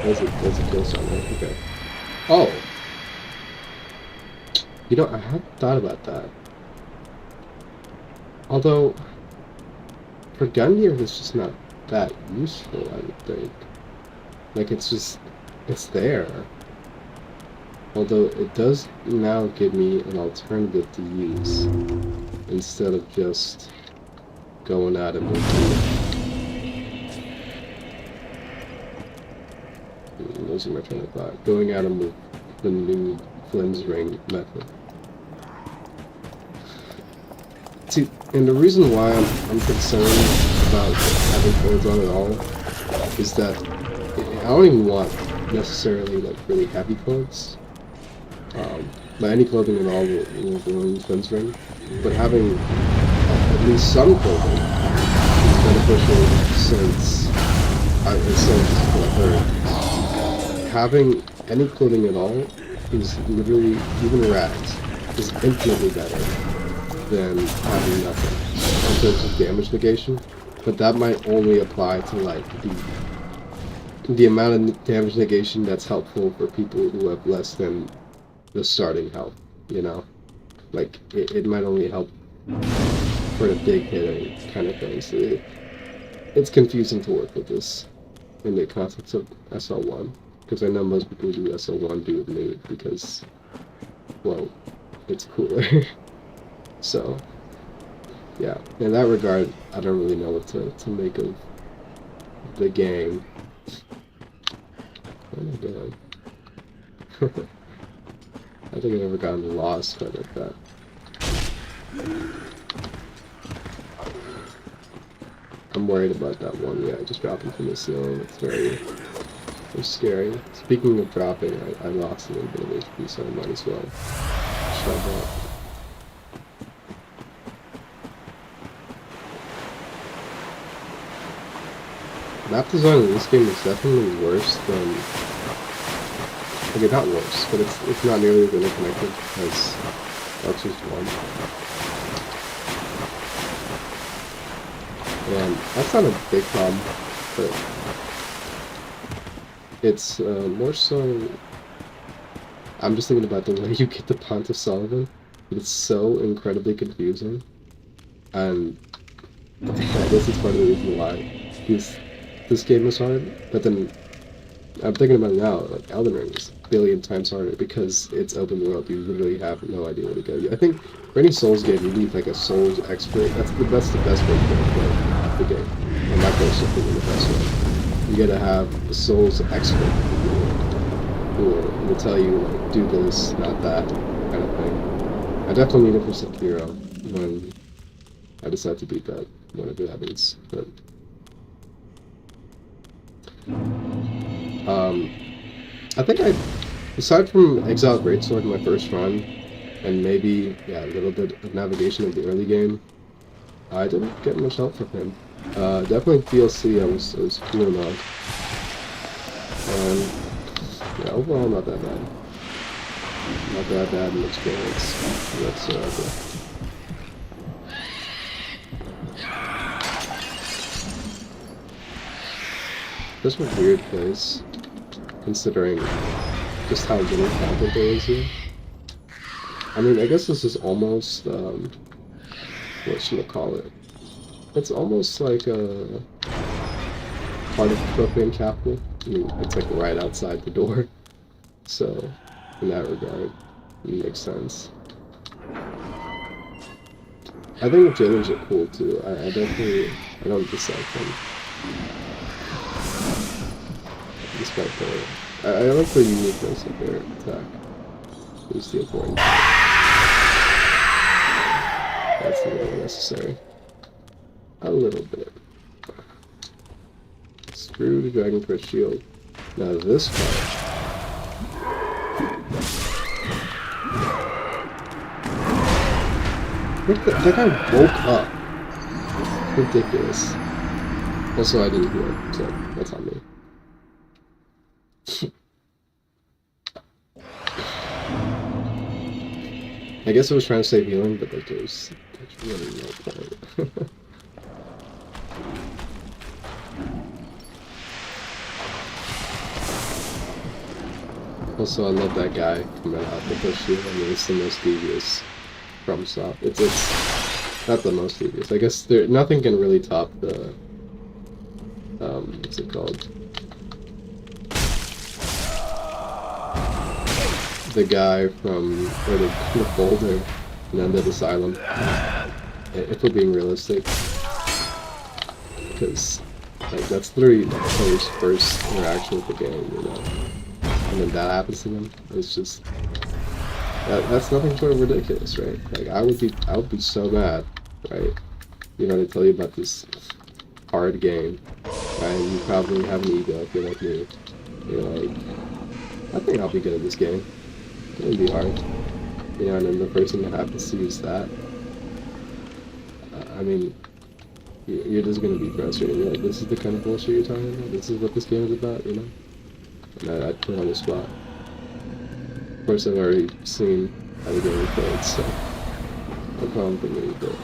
That's a kill sound, right? Okay. Oh! You know, I hadn't thought about that. Although, for gun gear, it's just not that useful, I would think. Like, it's there. Although, it does now give me an alternative to use, instead of just going at it with losing my train of thought. Going at him with the new Flynn's ring method. See, and the reason why I'm concerned about having clothes on at all is that I don't even want necessarily like really heavy clothes. But any clothing at all will ruin Flynn's ring. But having at least some clothing is beneficial since what I've heard. Having any clothing at all is literally, even rags, is infinitely better than having nothing in terms of damage negation, but that might only apply to like the amount of damage negation that's helpful for people who have less than the starting health, you know? Like, it might only help for the big hitting kind of thing, so it's confusing to work with this in the context of SL1, because I know most people who do SL1 do it nude because, well, it's cooler. So, yeah, in that regard, I don't really know what to make of the game. What am I doing? I think I've never gotten lost quite like that. I'm worried about that one guy just dropping from the ceiling. It's very scary. Speaking of dropping, I lost a little bit of HP, so I might as well shove that. Map design in this game is definitely worse than... Okay, not worse, but it's not nearly as interconnected as Dark Souls 1. And that's not a big problem, but it's more so... I'm just thinking about the way you get the Pont of Sullivan. It's so incredibly confusing, and this is part of the reason why this game is hard, but then I'm thinking about it now, like Elden Ring is a billion times harder because it's open world. You literally have no idea where to go. I think for any Souls game, you need like a Souls expert. That's the best way to play the game. And my personal opinion, the best way. You gotta have a Souls expert who will tell you like do this, not that kind of thing. I definitely need it for Sekiro when I decide to beat that, whenever that happens. But I think aside from Exiled Greatsword in my first run, and maybe, yeah, a little bit of navigation in the early game, I didn't get much help from him. Definitely DLC I was cool enough. And, yeah, overall not that bad. Not that bad in experience. That's, okay. This was a weird place, considering just how little content there is here. I mean, I guess this is almost, what should I call it? It's almost like a part of the Profane Capital. I mean, it's like right outside the door. So, in that regard, it makes sense. I think the jailers are cool too. I don't dislike them. Despite I like the uniqueness of their attack. Is the important part. That's a little necessary. A little bit. Screw the Dragon Crest Shield. Now this part. That guy woke up. Ridiculous. Also, I didn't heal, so that's on me. I guess I was trying to save healing, but like, there's really no point. Also, I love that guy coming out with the shield. I mean, it's the most devious from stop. It's not the most devious. I guess nothing can really top the what's it called? The guy from the folder and Undead Asylum. If we're being realistic, because like that's literally the player's first interaction with the game, you know. And then that happens to them. It's just that's nothing short of ridiculous, right? Like I would be so mad, right? You know, they tell you about this hard game, right? And you probably have an ego if you're like me. You're like, I think I'll be good at this game. It'll be hard, you know. And then the first thing that happens to you is that. I mean, you're just gonna be frustrated. You're like, this is the kind of bullshit you're talking about. This is what this game is about, you know. And I'd put on the spot. Of course, I've already seen how the game is played, so no problem for me. But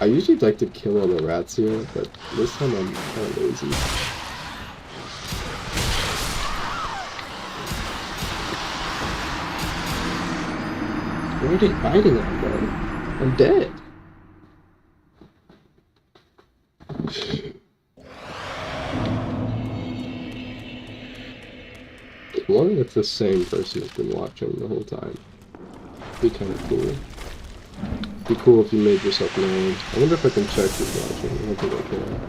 I usually like to kill all the rats here, but this time I'm kind of lazy. Where are they fighting on, bro? I'm dead. I wonder if the same person has been watching the whole time. Be kind of cool. Be cool if you made yourself known. I wonder if I can check who's watching. I don't think I can.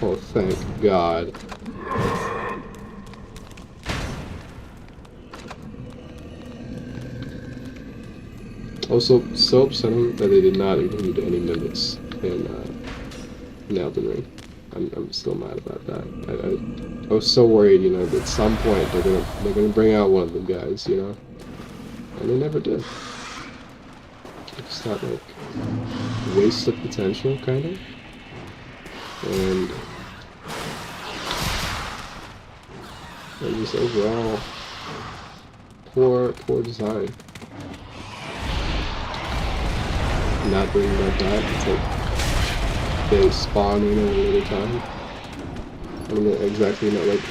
Oh, thank God. Also, so upsetting that they did not include any mimics in Elden Ring. I'm still mad about that. I was so worried, you know, that at some point they're gonna bring out one of them guys, you know, and they never did. It's that like waste of potential, kind of, and just overall poor design. Not bringing that back. It's like they spawn in at another time. I don't exactly know, like,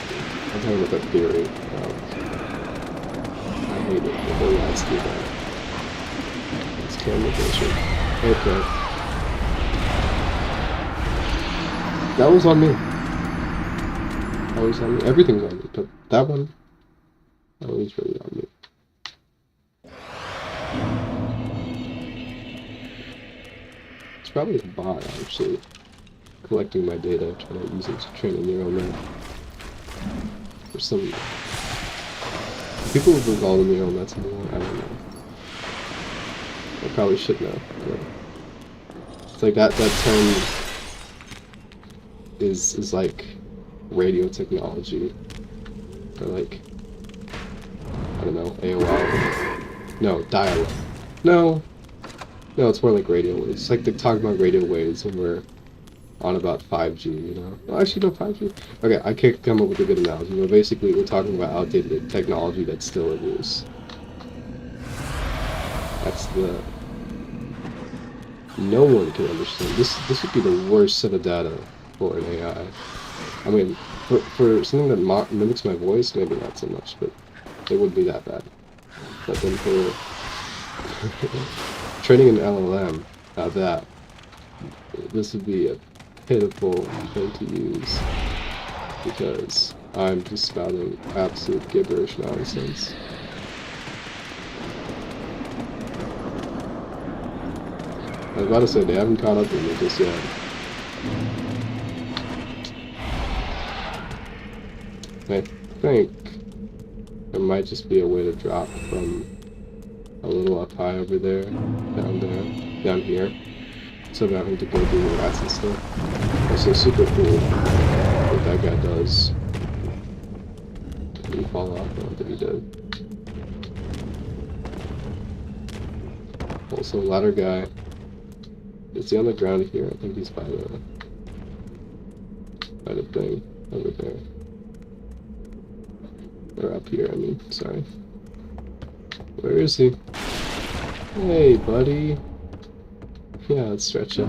I'm talking about that theory. I hate it when the rats do that. It's camera bullshit. Okay. That was on me. That was on me. Everything's on me, but that one was really on me. Probably a bot, actually, collecting my data, trying to use it to train a neural net. Or some people would call them neural nets anymore. I don't know. I probably should know. But it's like that term is like radio technology, or like, I don't know, AOL. No, dial-up. No, it's more like radio waves. It's like they're talking about radio waves when we're on about 5G, you know? Well, actually, no, 5G? Okay, I can't come up with a good analogy, but basically we're talking about outdated technology that's still in use. That's the... No one can understand. This would be the worst set of data for an AI. I mean, for something that mimics my voice, maybe not so much, but it would be that bad. But then for... training an LLM at that, this would be a pitiful thing to use, because I'm just spouting absolute gibberish nonsense. I was about to say, they haven't caught up with me just yet. I think there might just be a way to drop from a little up high over there, down here. So I'm having to go through the rats and stuff. Also super cool what that guy does. Did he fall off? No, I think he did. Also, ladder guy. Is he on the ground here? I think he's by the thing over there. Or up here, I mean, sorry. Where is he? Hey, buddy. Yeah, let's stretch out.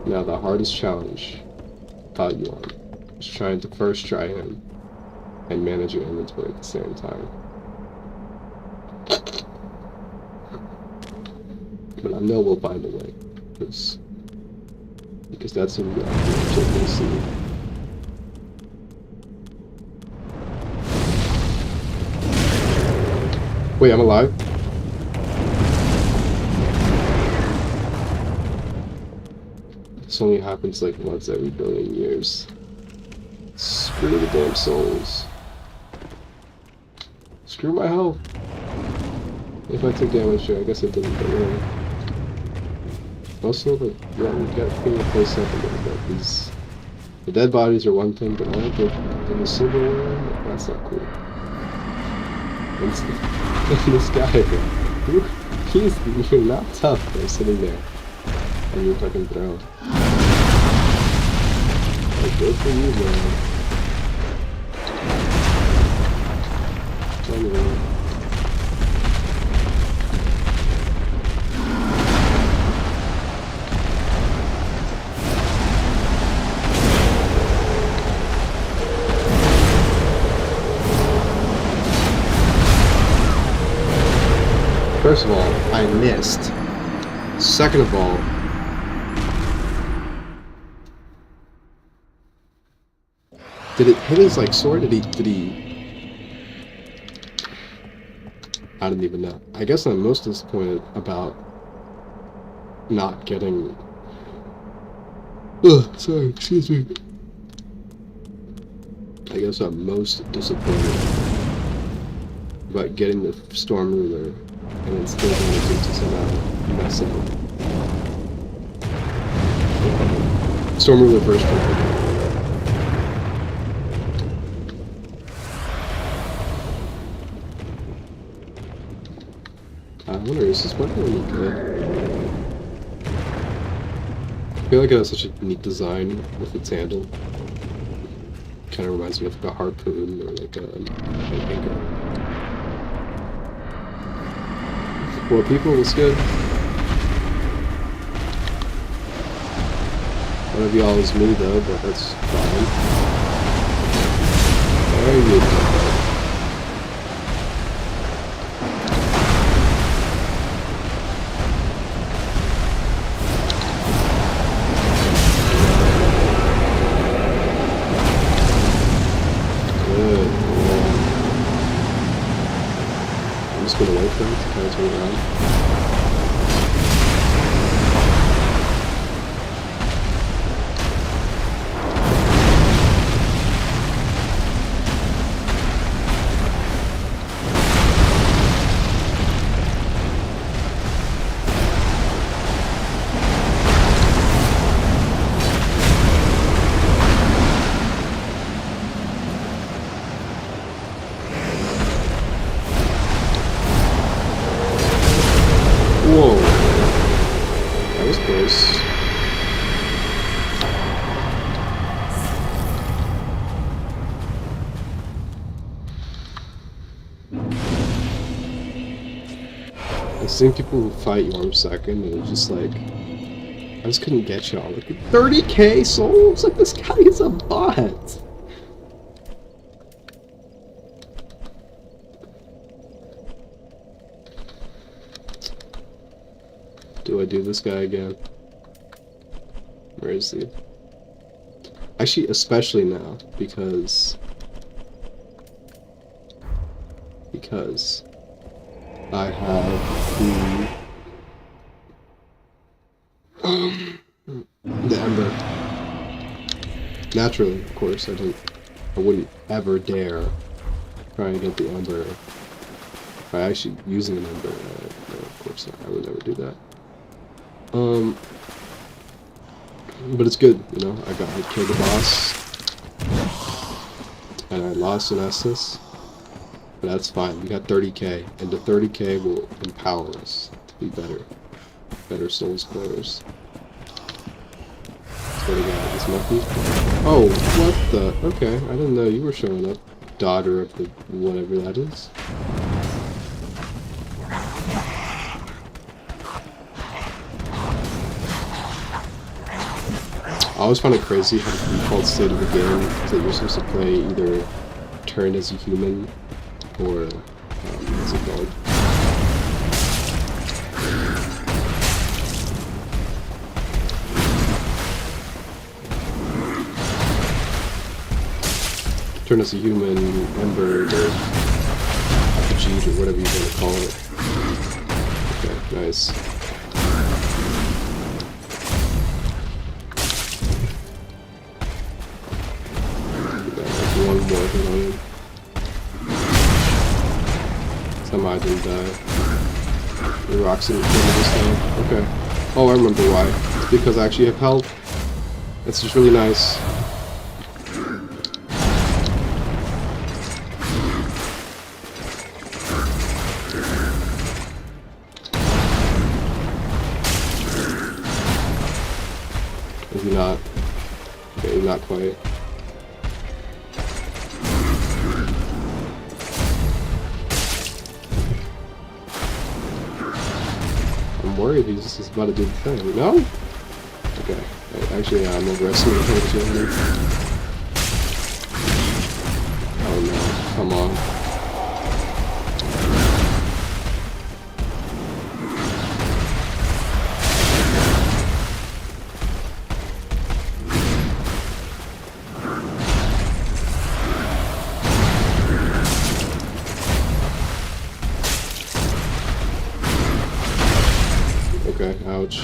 Now, the hardest challenge about you on is trying to first try him and manage your inventory at the same time. But I know we'll find a way, because that's what we got to see. Wait, I'm alive? This only happens like once every billion years. Screw the damn souls. Screw my health. If I took damage here, I guess it didn't, but really. Also, like, yeah, we gotta clean the place up a little bit. The dead bodies are one thing, but all the silverware, that's not cool. And this guy, you're not tough, they're sitting there. And you're fucking throw. Like, good for you, man. Anyway. First of all, I missed. Second of all, did it hit his like sword? Did he? I didn't even know. I guess I'm most disappointed about not getting. Ugh, sorry, excuse me. I guess I'm most disappointed about getting the Storm Ruler. And then still managing to somehow mess up. Storm Ruler first. I wonder, is this weapon really good? I feel like it has such a neat design with its handle. Kind of reminds me of like a harpoon or like an anchor. Well, people, what's good? One of y'all is me though, but that's fine. There you go. Good. I'm just gonna wait for him to kind of turn around. Whoa. That was close. I've seen people who fight Yorm second and it's just like, I just couldn't get y'all. Like 30k souls? Like this guy is a bot. Do I do this guy again? Where is he? Actually, especially now, because I have the Ember. Naturally, of course, I wouldn't ever dare try and get the Ember By actually using an ember. No, of course not. I would never do that. But it's good, you know. I killed the boss, and I lost an Estus, but that's fine. We got 30k, and the 30k will empower us to be better Souls players. That's what I got. This monkey. Oh, what the? Okay, I didn't know you were showing up, daughter of the whatever that is. I always find it crazy how the default state of the game is that you're supposed to play either turned as a human or, what's it called? Turn as a human, ember, or Vegeta, or whatever you want to call it. Okay, nice. One more hit on him. Somehow I didn't die. The rocks didn't kill me this time. Okay. Oh, I remember why. It's because I actually have health. It's just really nice. Maybe not. Okay, not quite. I'm worried he's about to do the thing. No? Okay. Actually, I'm overestimating how much you. Oh no. Come on. Okay, ouch.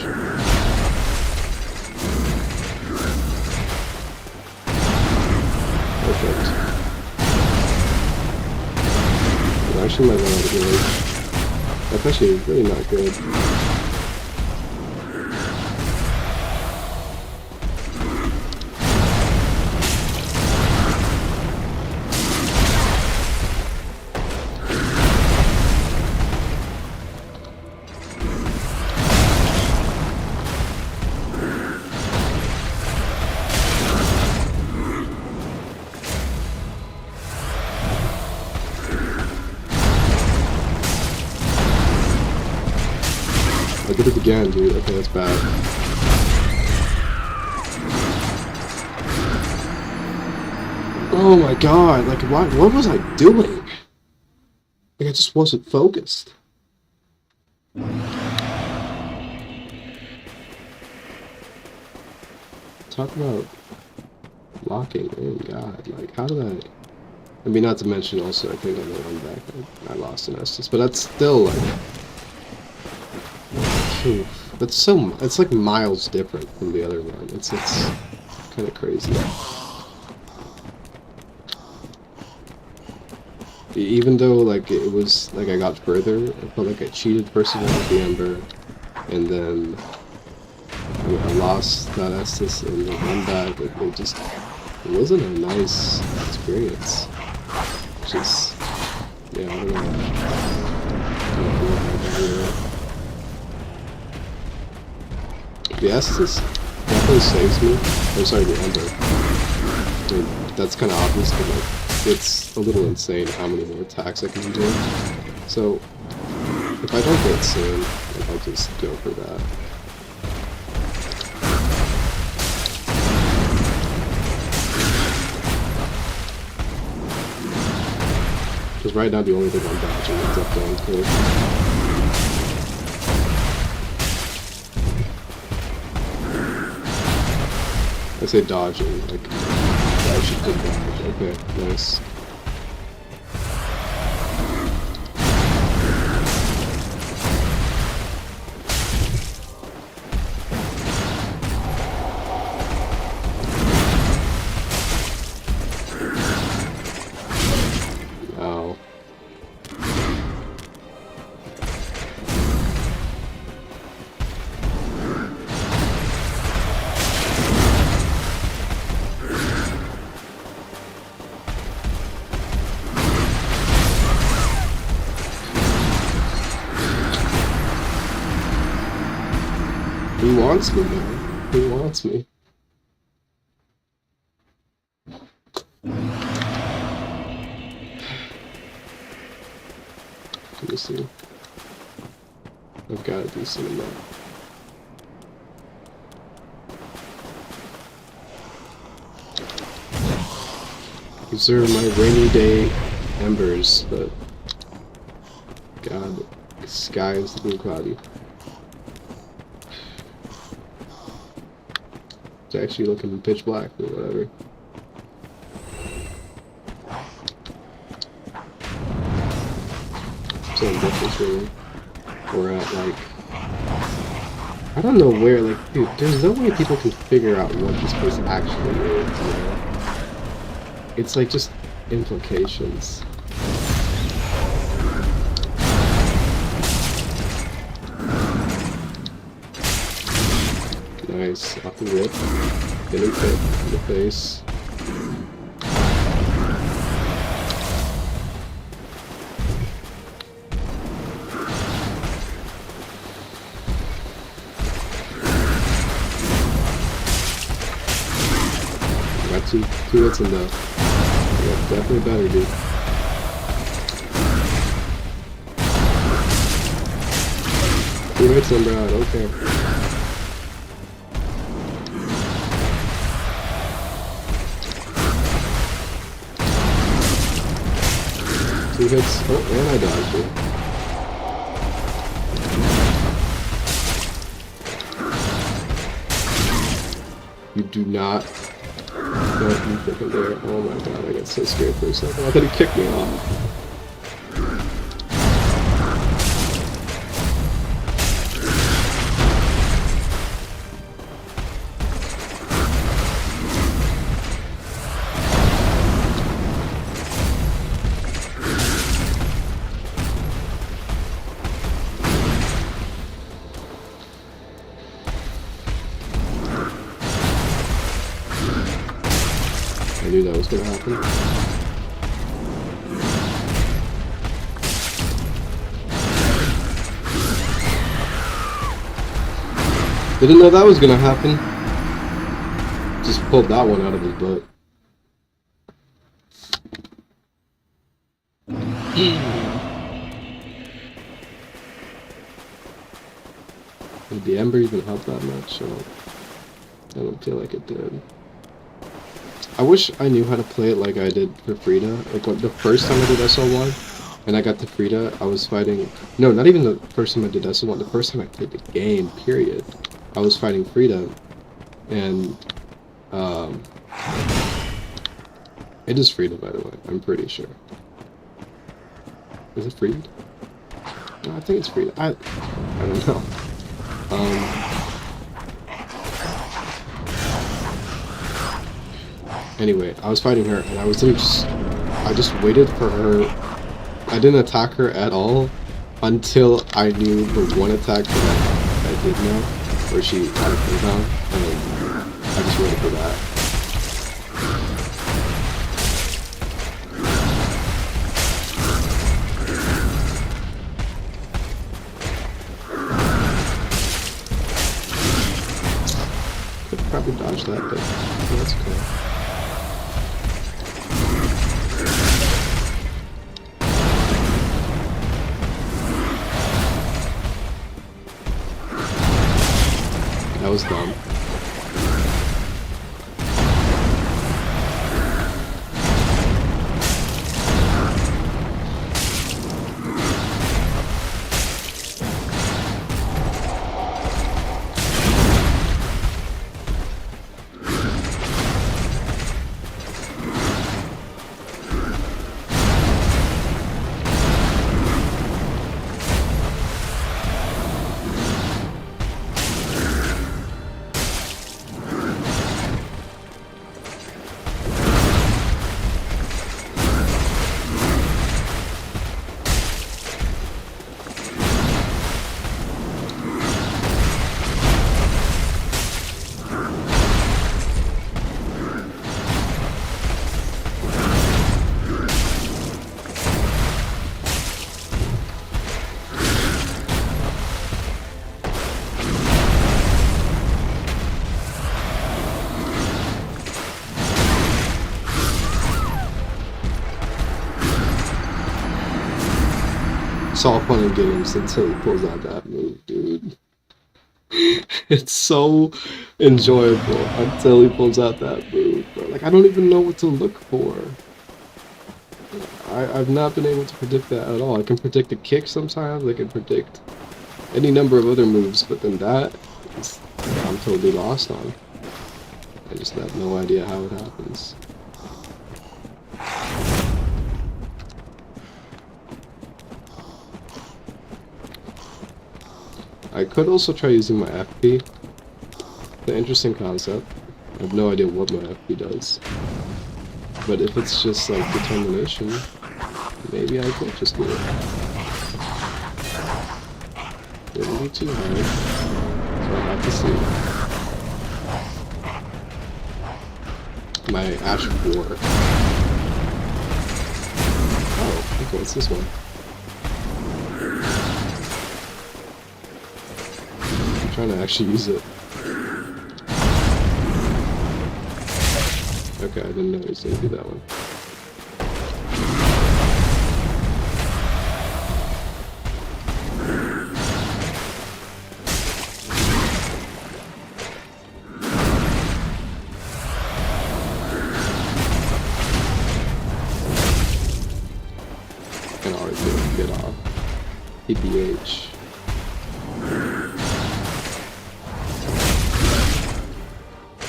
Perfect. I actually might run out of healing. That's actually really not good. I did it again, dude. Okay, that's bad. Oh my god, like, what was I doing? Like, I just wasn't focused. Talk about locking in, god. Like, how did I... I mean, not to mention also, I think on the run back, I lost an Estus, but that's still, like... That's so, it's like miles different from the other one. It's kind of crazy. Even though like it was like I got further, I felt like I cheated first of all with the Ember, and then I lost that Estus and the run back. It wasn't a nice experience. Just yeah, I don't know. The Estus definitely saves me. I'm sorry, the Ember. I mean, that's kind of obvious, but like, it's a little insane how many more attacks I can do. So, if I don't get soon, like, I'll just go for that. Because right now the only thing I'm dodging is up down quick. I say dodging, like, I should did dodge. Okay, nice. Ow. He wants me, man. He wants me. Let me see. I've got a decent amount. These are my rainy day embers, but God, the sky is looking cloudy. It's actually looking pitch black or whatever. Same difference really. We're at like, I don't know where, like, dude, there's no way people can figure out what this place actually is, you know? It's like just implications. Nice, off the rip. Getting hit in the face. Got two hits in the... Yeah, definitely better, dude. Two hits in, bro, I don't care. Two hits. Oh, and I dodged it. You do not. Don't you freaking dare. Oh my god, I got so scared for a second. I thought he kicked me off. I knew that was gonna happen. Didn't know that was gonna happen. Just pulled that one out of his butt. Did the ember even help that much? I don't feel like it did. I wish I knew how to play it like I did for Frida. Like the first time I did SL1 and I got to Frida, I was fighting... No, not even the first time I did SL1, the first time I played the game, period. I was fighting Frida, and it is Frida, by the way, I'm pretty sure. Is it Frida? No, I think it's Frida. I don't know. Anyway, I was fighting her, and I just waited for her. I didn't attack her at all until I knew the one attack that I did know, where she had a cooldown, and then I just waited for that. Could probably dodge that, but that's cool. That was dumb. It's all fun and games until he pulls out that move, dude. It's so enjoyable until he pulls out that move, bro. Like, I don't even know what to look for. I've not been able to predict that at all. I can predict a kick sometimes, I can predict any number of other moves, but then that is, I'm totally lost on. I just have no idea how it happens. I could also try using my FP. The interesting concept. I have no idea what my FP does. But if it's just like determination, maybe I could just do it. It wouldn't be too hard. So I'll have to see. My Ash of War. Oh, okay, what's this one? I'm trying to actually use it. Okay, I didn't know he was going to do that one. I can already get off. PPH.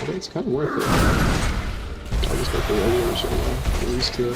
Okay, it's kind of worth it. I'll just make the regular show now. At least to...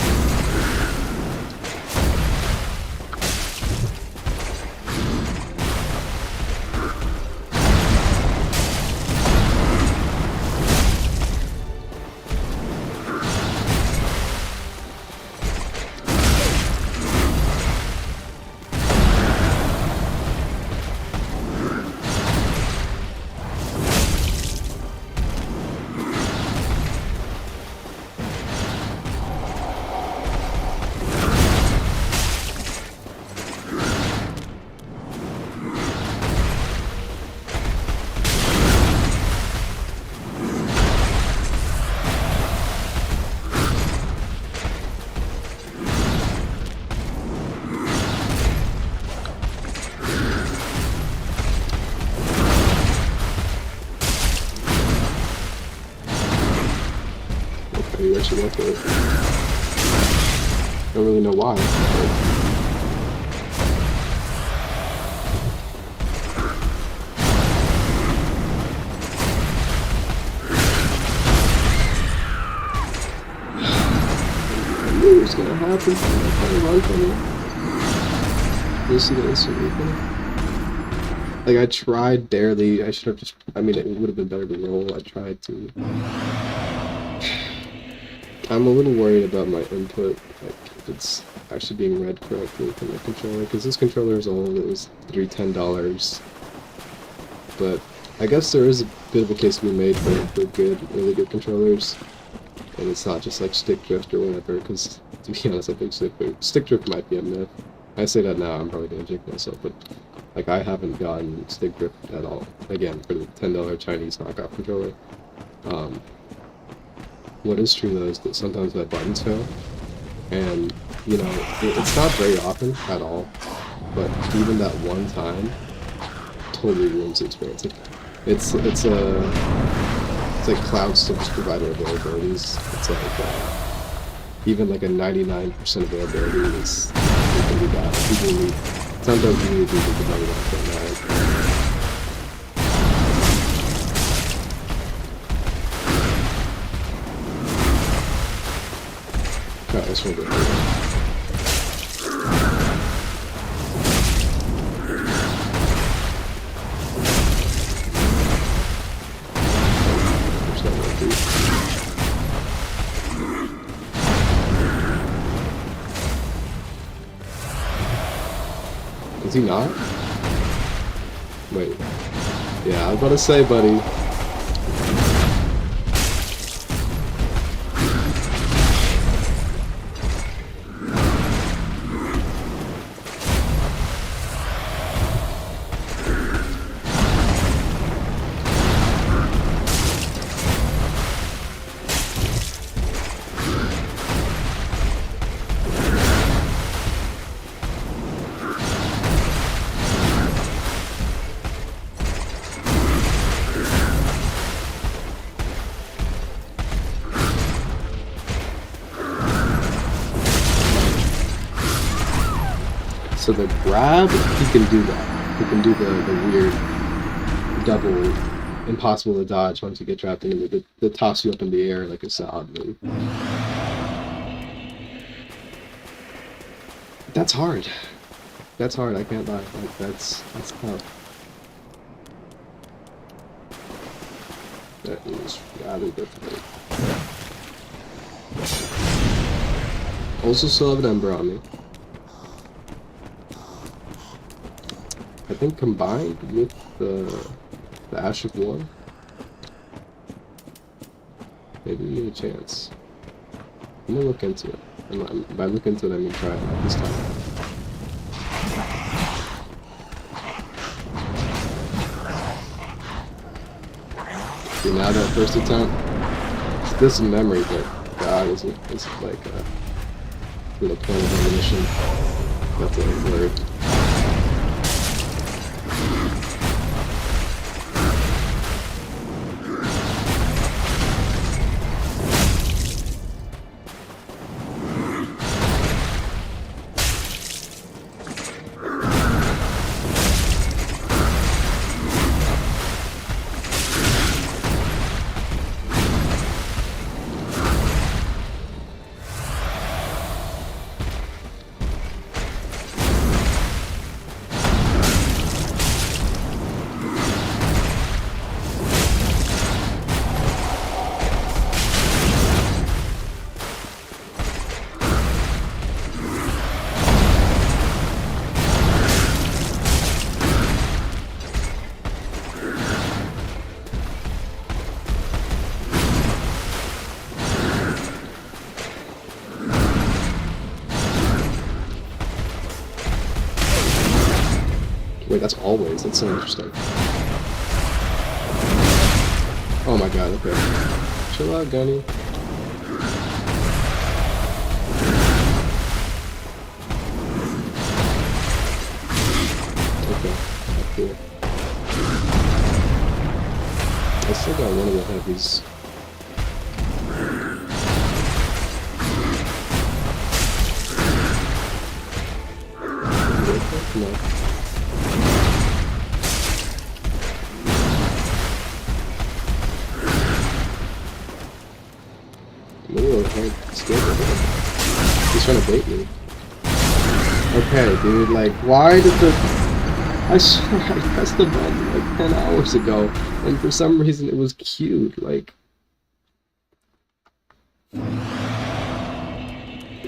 You actually went for it. Don't really know why. I knew it was gonna happen. I kind of run from it. You see the instant replay? Like, I tried barely. I should have just. I mean, it would have been better to roll. I tried to. I'm a little worried about my input, like if it's actually being read correctly from the controller, because this controller is old, it was $10. But I guess there is a bit of a case to be made for good, really good controllers, and it's not just like stick drift or whatever, because to be honest, I think stick drift might be a myth. I say that now, I'm probably going to jinx myself, but like I haven't gotten stick drift at all, again, for the $10 Chinese knockoff controller. What is true though is that sometimes my buttons fail, and you know it's not very often at all, but even that one time totally ruins the experience. It's like cloud service provider availabilities. It's like even like a 99% availability is can be bad. People need sometimes you need to do the 99.9. Alright, let's hold it. Is he not? Wait. Yeah, I was about to say, buddy. So the grab, he can do that. He can do the weird double, impossible to dodge once you get trapped in it. That toss you up in the air like a solid move. That's hard. That's hard, I can't lie. Like, that's tough. That is rather difficult. Also still have an Ember on me. I think combined with the Ash of War, maybe we need a chance. I'm gonna look into it. By look into it, I'm gonna try it this time. See, now that first attempt, it's still some memory, but God, it's like a little point of ammunition. That's a word. Wait, that's always. That's so interesting. Oh my god, okay. Chill out, Gunny. Okay, that's cool. I still got one of the heavies. No. He's trying to bait me. Okay, dude, like, why did the... I swear I pressed the button like 10 hours ago, and for some reason it was queued, like...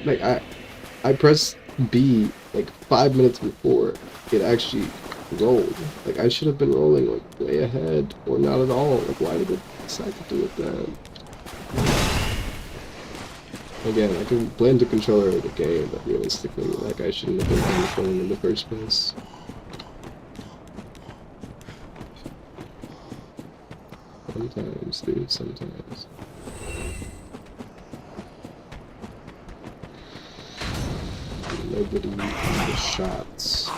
Like, I pressed B, like, 5 minutes before it actually rolled. Like, I should have been rolling, like, way ahead, or not at all. Like, why did it decide to do it then? Again, I can blame the controller of the game, but realistically, like, I shouldn't have been controlling in the first place. Sometimes, dude, sometimes. Nobody in the shots.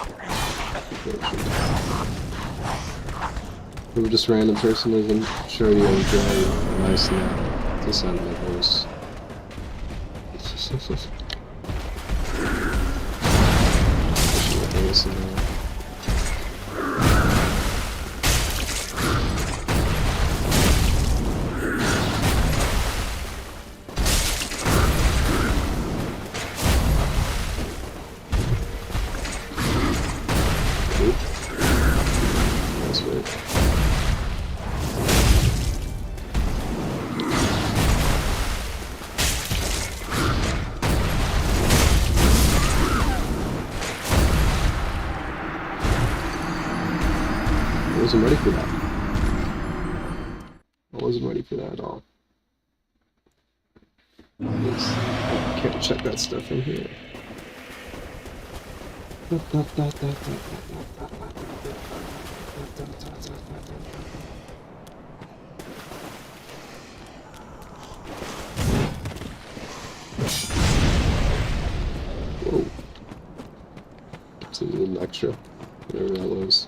We were just random personas, I'm sure you enjoy a nice nap to sound my voice. I wasn't ready for that. I wasn't ready for that at all. I can't check that stuff in here. Whoa. It's a little extra, whatever that was.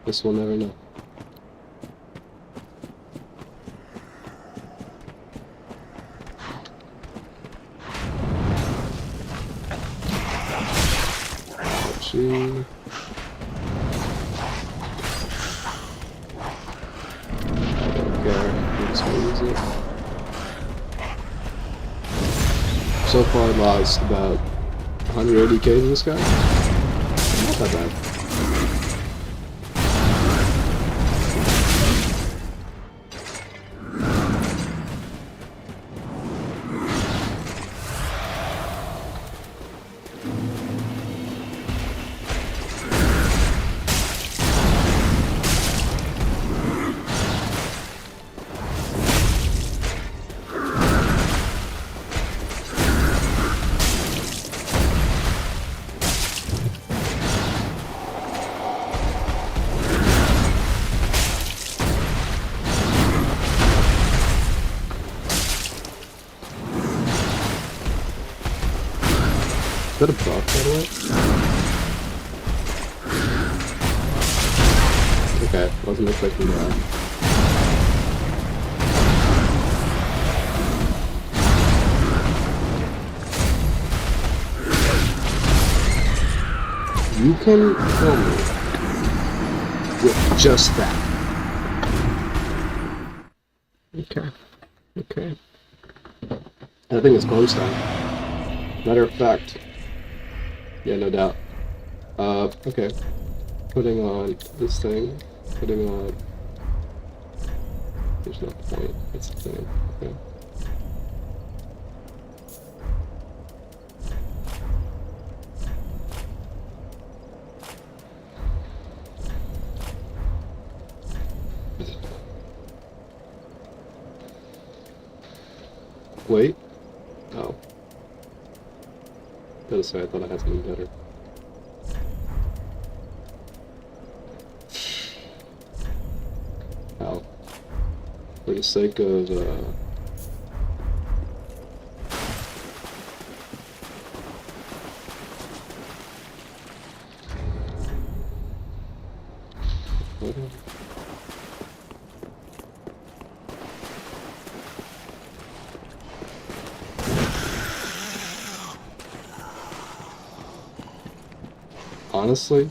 Guess we'll never know. she? I don't care. I'm just gonna use it. So far, I lost about 180k to this guy. Not that bad. Is that a buff, by the way? Okay, wasn't expecting that. You can kill me with just that. Okay. Okay. I think it's close time. Matter of fact. Yeah, no doubt. Okay. Putting on this thing. Putting on... There's no point. That's the thing. Okay. Wait. Oh. Gotta say, I thought I had something better. How? For the sake of, whatever. Honestly,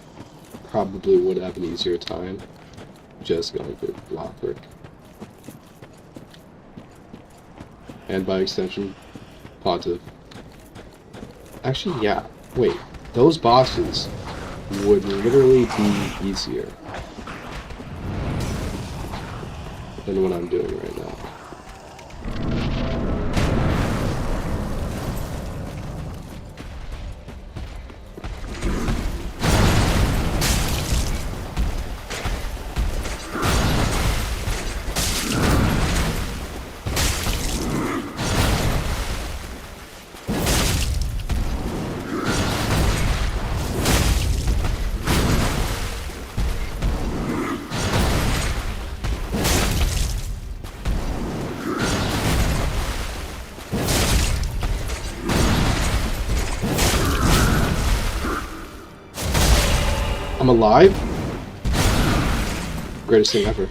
probably would have an easier time just going for Lockwork. And by extension, Pontiff. Actually, yeah. Wait, those bosses would literally be easier than what I'm doing right now. I'm alive? Greatest thing ever.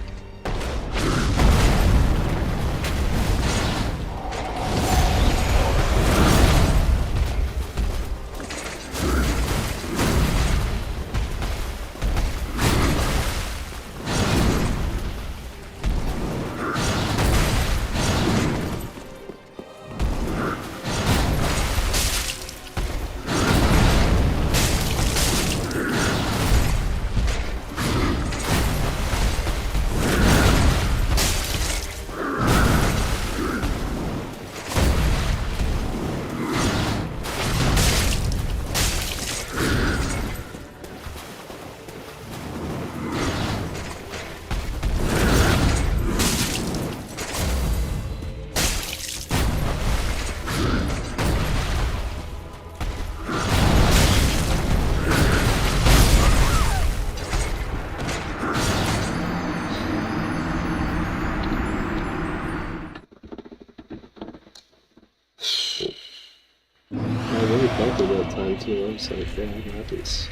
That time too. I was like, damn, that is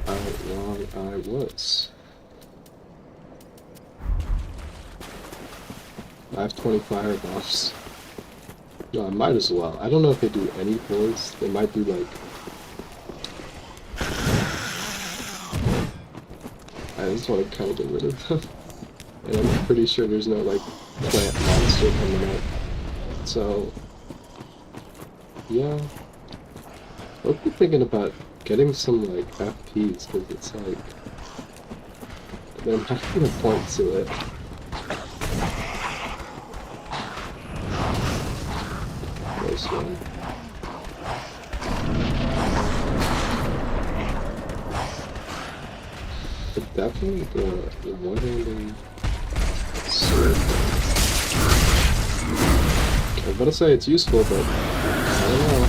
how long I was. I have 20 firebombs. No, I might as well. I don't know if they do any points. They might do like I just want to kind of get rid of them. And I'm pretty sure there's no, like, plant monster coming up. So, yeah. I've been thinking about getting some, like, FPs, because it's like... There might be a point to it. Nice one. But definitely the one-handed sword. I was about to say it's useful, but I don't know.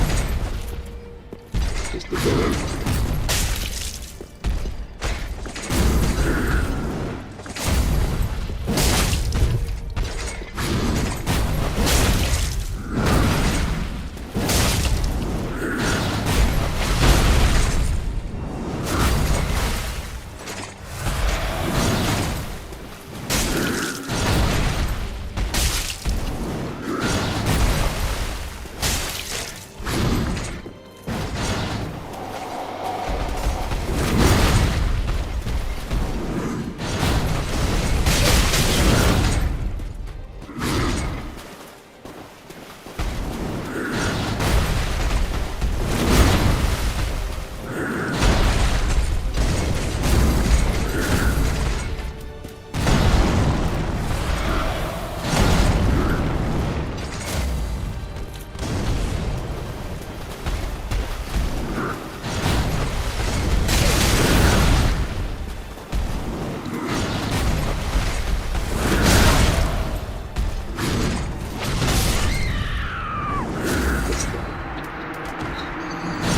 Just the feeling.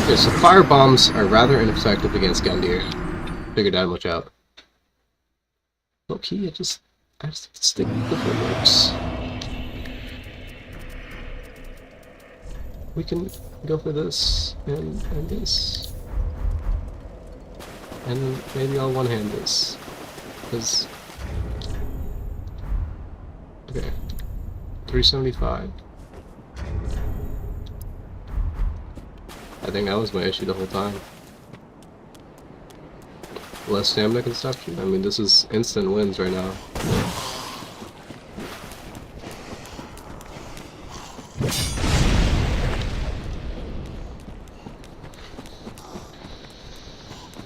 Okay, so fire bombs are rather ineffective against Gundyr. Figured that much out. Okay, I just stick with the footworks. We can go for this and this. And maybe I'll one-hand this. Because... Okay. 375. I think that was my issue the whole time. Less stamina consumption? I mean, this is instant wins right now.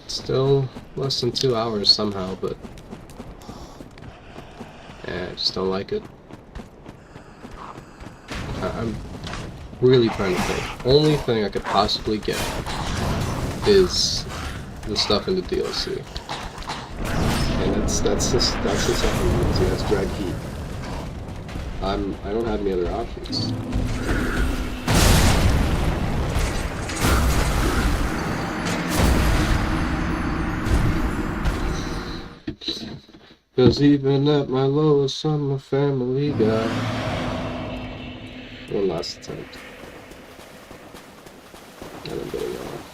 Still less than 2 hours somehow, but... yeah, I just don't like it. I'm really trying to think. Only thing I could possibly get is the stuff in the DLC, and that's the stuff I'm using. That's Dread Heat. I don't have any other options. Cause even at my lowest, I'm a family guy. One last attempt. And I'm getting off.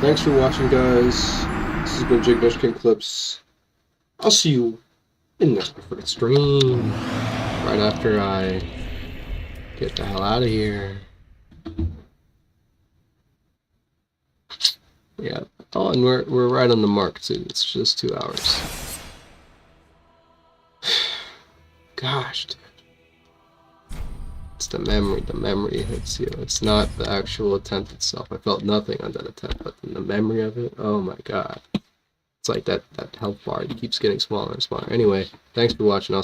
Thanks for watching, guys. This has been Jignush King Clips. I'll see you in the next freaking stream. Right after I get the hell out of here. Yeah. Oh, and we're right on the mark too. It's just 2 hours. Gosh, dude. It's the memory hits you. It's not the actual attempt itself. I felt nothing on that attempt, but in the memory of it, oh my god. It's like that health bar, it keeps getting smaller and smaller. Anyway, thanks for watching. I'll see